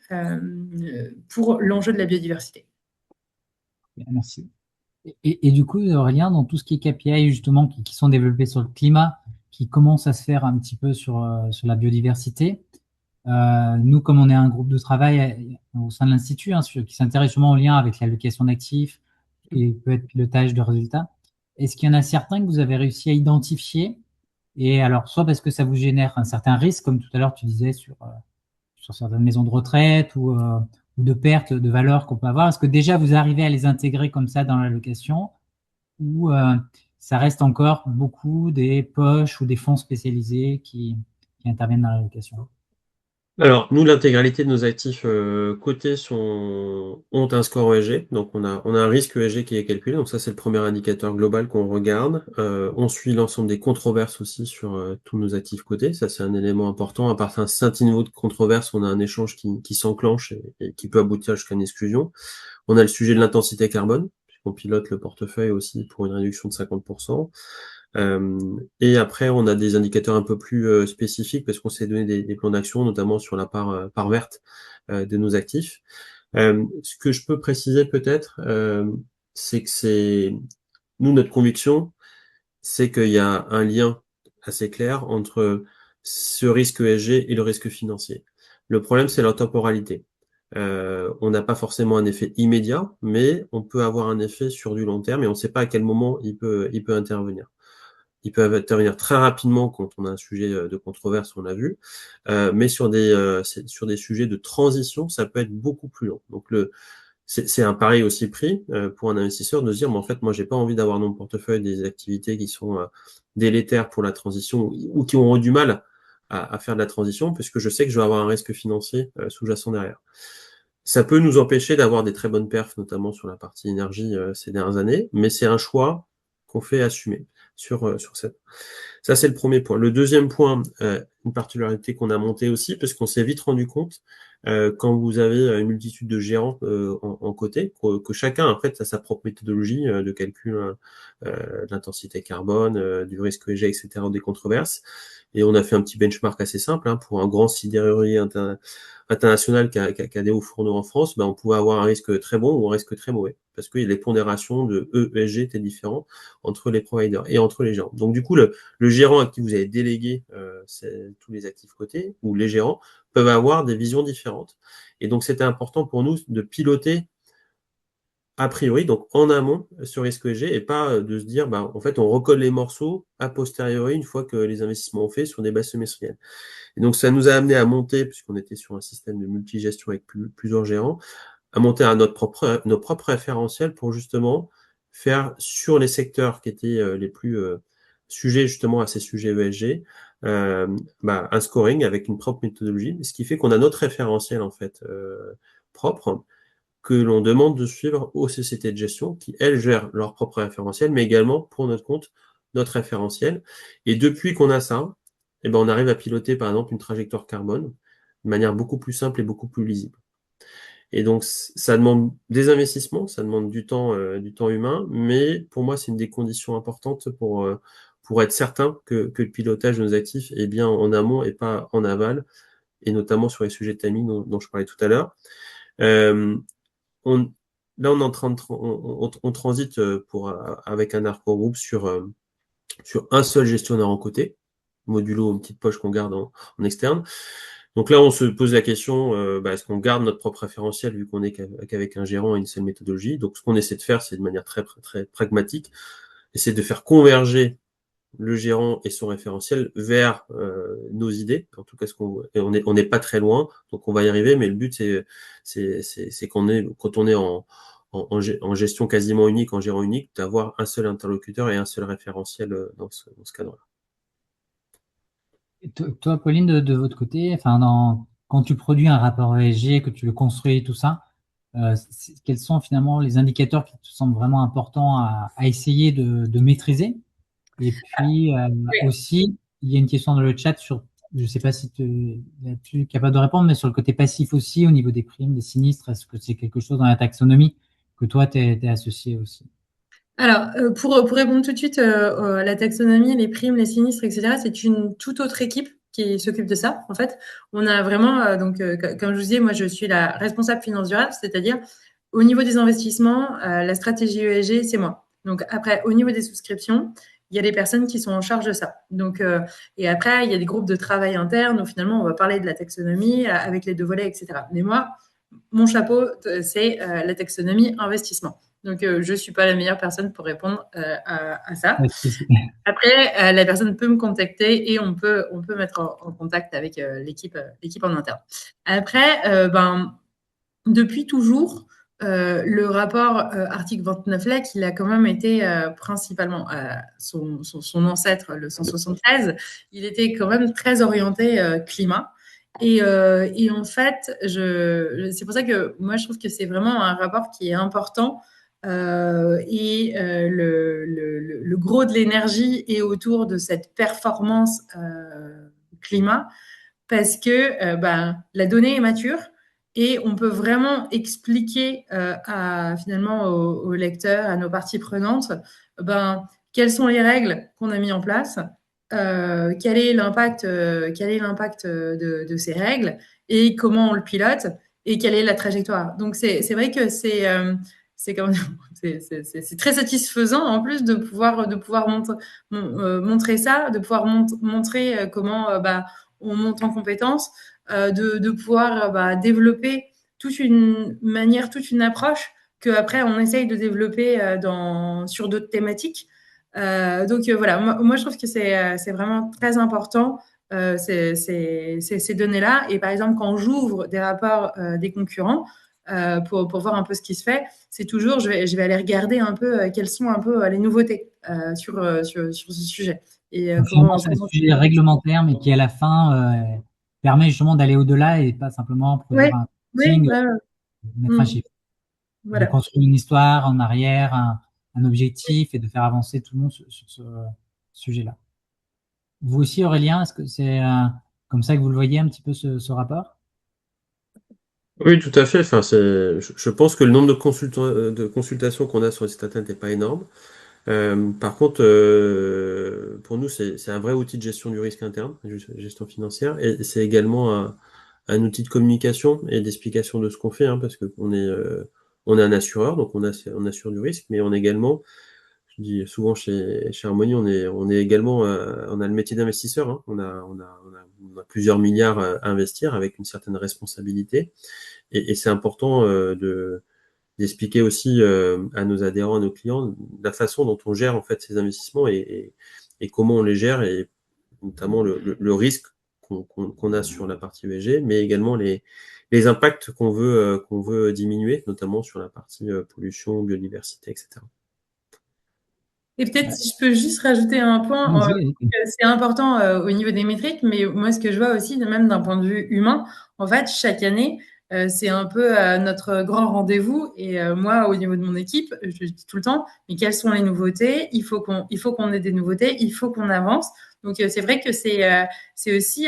pour l'enjeu de la biodiversité. Merci. Et du coup, Aurélien, dans tout ce qui est KPI, justement, qui sont développés sur le climat, qui commencent à se faire un petit peu sur la biodiversité, nous, comme on est un groupe de travail au sein de l'Institut, qui s'intéresse justement au lien avec l'allocation d'actifs et peut-être pilotage de résultats, est-ce qu'il y en a certains que vous avez réussi à identifier? Et alors, soit parce que ça vous génère un certain risque, comme tout à l'heure tu disais sur certaines maisons de retraite ou de perte de valeur qu'on peut avoir, est-ce que déjà vous arrivez à les intégrer comme ça dans l'allocation ou ça reste encore beaucoup des poches ou des fonds spécialisés qui interviennent dans l'allocation? Alors, nous, l'intégralité de nos actifs cotés ont un score ESG. Donc, on a un risque ESG qui est calculé. Donc, ça, c'est le premier indicateur global qu'on regarde. On suit l'ensemble des controverses aussi sur tous nos actifs cotés. Ça, c'est un élément important. À partir d'un certain niveau de controverse, on a un échange qui s'enclenche et qui peut aboutir jusqu'à une exclusion. On a le sujet de l'intensité carbone, puisqu'on pilote le portefeuille aussi pour une réduction de 50%. Et après, on a des indicateurs un peu plus spécifiques parce qu'on s'est donné des plans d'action, notamment sur la part verte de nos actifs. Ce que je peux préciser peut-être, c'est que nous, notre conviction, c'est qu'il y a un lien assez clair entre ce risque ESG et le risque financier. Le problème, c'est la temporalité. On n'a pas forcément un effet immédiat, mais on peut avoir un effet sur du long terme et on ne sait pas à quel moment il peut intervenir. Il peut intervenir très rapidement quand on a un sujet de controverse, on l'a vu, mais sur des sujets de transition, ça peut être beaucoup plus long. Donc c'est un pari aussi pris pour un investisseur de se dire, mais en fait, moi, j'ai pas envie d'avoir dans mon portefeuille des activités qui sont délétères pour la transition ou qui auront du mal à faire de la transition, puisque je sais que je vais avoir un risque financier sous-jacent derrière. Ça peut nous empêcher d'avoir des très bonnes perfs, notamment sur la partie énergie ces dernières années, mais c'est un choix qu'on fait assumer sur cette. Ça, c'est le premier point. Le deuxième point, une particularité qu'on a montée aussi, parce qu'on s'est vite rendu compte, quand vous avez une multitude de gérants en côté, que chacun, en fait, a sa propre méthodologie de calcul de l'intensité carbone, du risque ESG, etc., des controverses. Et on a fait un petit benchmark assez simple pour un grand sidérurgier international qui a des hauts fourneaux en France, on pouvait avoir un risque très bon ou un risque très mauvais, parce que les pondérations de ESG étaient différentes entre les providers et entre les gérants. Donc du coup, le gérant à qui vous avez délégué tous les actifs cotés, ou les gérants, peuvent avoir des visions différentes. Et donc c'était important pour nous de piloter a priori, donc en amont, sur risque ESG, et pas de se dire, en fait, on recolle les morceaux a posteriori, une fois que les investissements ont fait sur des bases semestrielles. Et donc, ça nous a amené à monter, puisqu'on était sur un système de multigestion avec plusieurs gérants, à monter à nos propres référentiels pour justement faire sur les secteurs qui étaient les plus sujets justement à ces sujets ESG, un scoring avec une propre méthodologie, ce qui fait qu'on a notre référentiel en fait propre que l'on demande de suivre aux sociétés de gestion qui, elles, gèrent leur propre référentiel, mais également pour notre compte, notre référentiel. Et depuis qu'on a ça, on arrive à piloter par exemple une trajectoire carbone de manière beaucoup plus simple et beaucoup plus lisible. Et donc, ça demande des investissements, ça demande du temps humain, mais pour moi, c'est une des conditions importantes pour être certain que le pilotage de nos actifs est bien en amont et pas en aval, et notamment sur les sujets de timing dont je parlais tout à l'heure. Là, on est en train de on transite avec un Arco Group sur un seul gestionnaire en côté, modulo une petite poche qu'on garde en externe. Donc là, on se pose la question, est-ce qu'on garde notre propre référentiel vu qu'on est qu'avec un gérant et une seule méthodologie? Donc, ce qu'on essaie de faire, c'est de manière très, très pragmatique, essayer de faire converger le gérant et son référentiel vers nos idées. En tout cas, on n'est pas très loin, donc on va y arriver. Mais le but, c'est quand on est en gestion quasiment unique, en gérant unique, d'avoir un seul interlocuteur et un seul référentiel dans ce cadre-là. Toi, Pauline, de votre côté, quand tu produis un rapport ESG, que tu le construis, tout ça, quels sont finalement les indicateurs qui te semblent vraiment importants à essayer de maîtriser? Et puis aussi, il y a une question dans le chat sur, je ne sais pas si tu es capable de répondre, mais sur le côté passif aussi, au niveau des primes, des sinistres, est-ce que c'est quelque chose dans la taxonomie que toi, tu es associé aussi? Alors, pour répondre tout de suite à la taxonomie, les primes, les sinistres, etc., c'est une toute autre équipe qui s'occupe de ça. En fait, on a vraiment, comme je vous disais, moi, je suis la responsable finance durable, c'est-à-dire au niveau des investissements, la stratégie ESG, c'est moi. Donc après, au niveau des souscriptions, il y a des personnes qui sont en charge de ça. Donc, et après, il y a des groupes de travail internes où finalement, on va parler de la taxonomie avec les deux volets, etc. Mais moi, mon chapeau, c'est la taxonomie investissement. Donc, je ne suis pas la meilleure personne pour répondre à ça. Après, la personne peut me contacter et on peut mettre en contact avec l'équipe en interne. Après, depuis toujours, le rapport article 29 LEC, il a quand même été principalement son ancêtre, le 173, il était quand même très orienté climat. Et en fait, c'est pour ça que moi, je trouve que c'est vraiment un rapport qui est important. Le gros de l'énergie est autour de cette performance climat parce que la donnée est mature et on peut vraiment expliquer finalement aux lecteurs, à nos parties prenantes, quelles sont les règles qu'on a mis en place, quel est l'impact de ces règles et comment on le pilote et quelle est la trajectoire. Donc c'est vrai que c'est très satisfaisant en plus de pouvoir montrer ça, de pouvoir montrer comment on monte en compétences, de pouvoir développer toute une manière, toute une approche qu'après on essaye de développer sur d'autres thématiques. Donc voilà, moi je trouve que c'est vraiment très important ces données-là. Et par exemple, quand j'ouvre des rapports des concurrents pour voir un peu ce qui se fait, c'est toujours, je vais aller regarder un peu quelles sont un peu les nouveautés sur ce sujet. Et c'est un sujet réglementaire, mais qui à la fin permet justement d'aller au-delà et pas simplement produire un meeting, mettre un chiffre. Voilà. De construire une histoire en arrière, un objectif et de faire avancer tout le monde sur ce sujet-là. Vous aussi, Aurélien, est-ce que c'est comme ça que vous le voyez un petit peu ce rapport? Oui, tout à fait. Enfin, je pense que le nombre de consultations qu'on a sur le site internet n'est pas énorme. Par contre, pour nous, c'est un vrai outil de gestion du risque interne, gestion financière, et c'est également un outil de communication et d'explication de ce qu'on fait, parce que on est un assureur, donc on assure du risque, mais on est également, je dis souvent chez Harmonie, on est également, on a le métier d'investisseur, on a plusieurs milliards à investir avec une certaine responsabilité, et c'est important d'expliquer aussi à nos adhérents, à nos clients, la façon dont on gère en fait ces investissements et comment on les gère, et notamment le risque qu'on a sur la partie ESG, mais également les impacts qu'on veut diminuer, notamment sur la partie pollution, biodiversité, etc. Et peut-être si je peux juste rajouter un point, c'est important au niveau des métriques, mais moi ce que je vois aussi, même d'un point de vue humain, en fait, chaque année, c'est un peu notre grand rendez-vous. Et moi, au niveau de mon équipe, je dis tout le temps, mais quelles sont les nouveautés? Il faut qu'on ait des nouveautés, il faut qu'on avance. Donc c'est vrai que c'est aussi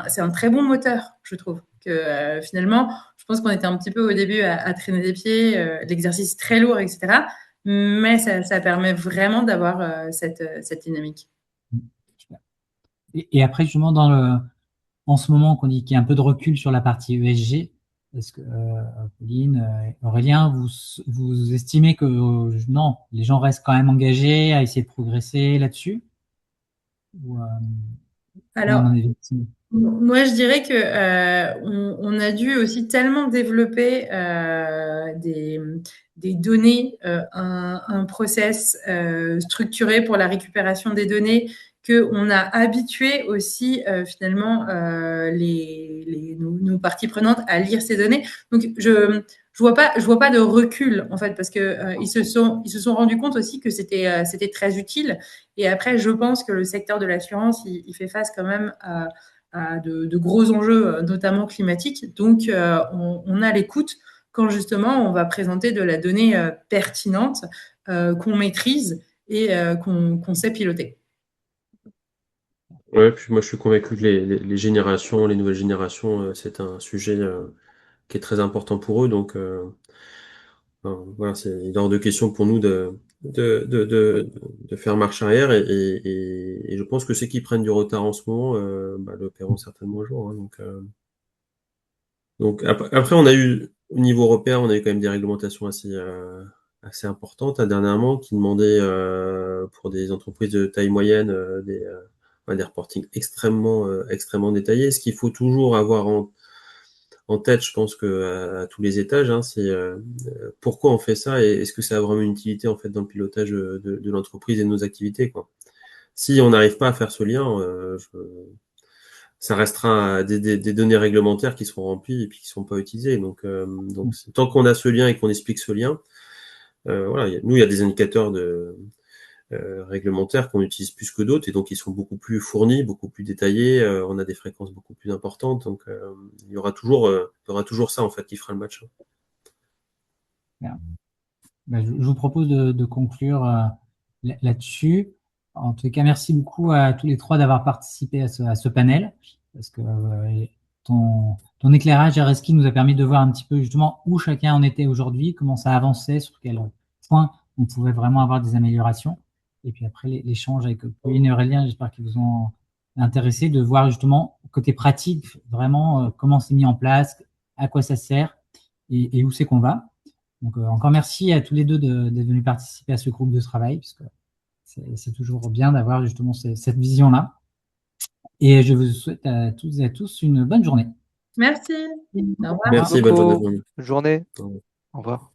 c'est un très bon moteur, je trouve. Que finalement, je pense qu'on était un petit peu au début à traîner des pieds, l'exercice très lourd, etc. Mais ça permet vraiment d'avoir cette dynamique. Et après, justement, en ce moment qu'on dit qu'il y a un peu de recul sur la partie ESG, est-ce que Pauline, Aurélien, vous estimez que non, les gens restent quand même engagés à essayer de progresser là-dessus? Alors, moi, je dirais que on a dû aussi tellement développer des données, un process structuré pour la récupération des données, qu'on a habitué aussi finalement nos parties prenantes à lire ces données. Donc, je vois pas de recul en fait, parce que ils se sont rendus compte aussi que c'était très utile. Et après, je pense que le secteur de l'assurance, il fait face quand même à de gros enjeux, notamment climatiques. Donc, on a l'écoute quand justement on va présenter de la donnée pertinente qu'on maîtrise et qu'on sait piloter. Ouais, puis moi je suis convaincu que les générations, les nouvelles générations, c'est un sujet qui est très important pour eux. Donc voilà, il est hors de question pour nous de faire marche arrière et je pense que ceux qui prennent du retard en ce moment le paieront certainement un jour. Hein. Donc après, on a eu au niveau européen, on a eu quand même des réglementations assez importantes dernièrement qui demandaient pour des entreprises de taille moyenne des reportings extrêmement détaillés. Ce qu'il faut toujours avoir en tête, je pense que à tous les étages, hein, c'est pourquoi on fait ça et est-ce que ça a vraiment une utilité en fait dans le pilotage de l'entreprise et de nos activités, quoi. Si on n'arrive pas à faire ce lien, ça restera des données réglementaires qui seront remplies et puis qui ne sont pas utilisées. Donc tant qu'on a ce lien et qu'on explique ce lien, voilà, il y a des indicateurs réglementaires qu'on utilise plus que d'autres et donc ils sont beaucoup plus fournis, beaucoup plus détaillés. On a des fréquences beaucoup plus importantes, donc il y aura toujours ça en fait qui fera le match. Je vous propose de conclure là-dessus. En tout cas, merci beaucoup à tous les trois d'avoir participé à ce panel, parce que ton éclairage, Areski, nous a permis de voir un petit peu justement où chacun en était aujourd'hui, comment ça avançait, sur quel point on pouvait vraiment avoir des améliorations. Et puis après, l'échange avec Pauline et Aurélien, j'espère qu'ils vous ont intéressé de voir justement côté pratique, vraiment comment c'est mis en place, à quoi ça sert et où c'est qu'on va. Donc, encore merci à tous les deux d'être venus participer à ce groupe de travail, puisque c'est toujours bien d'avoir justement cette vision-là. Et je vous souhaite à toutes et à tous une bonne journée. Merci. Au revoir. Merci, bonne journée. Bonne journée. Au revoir.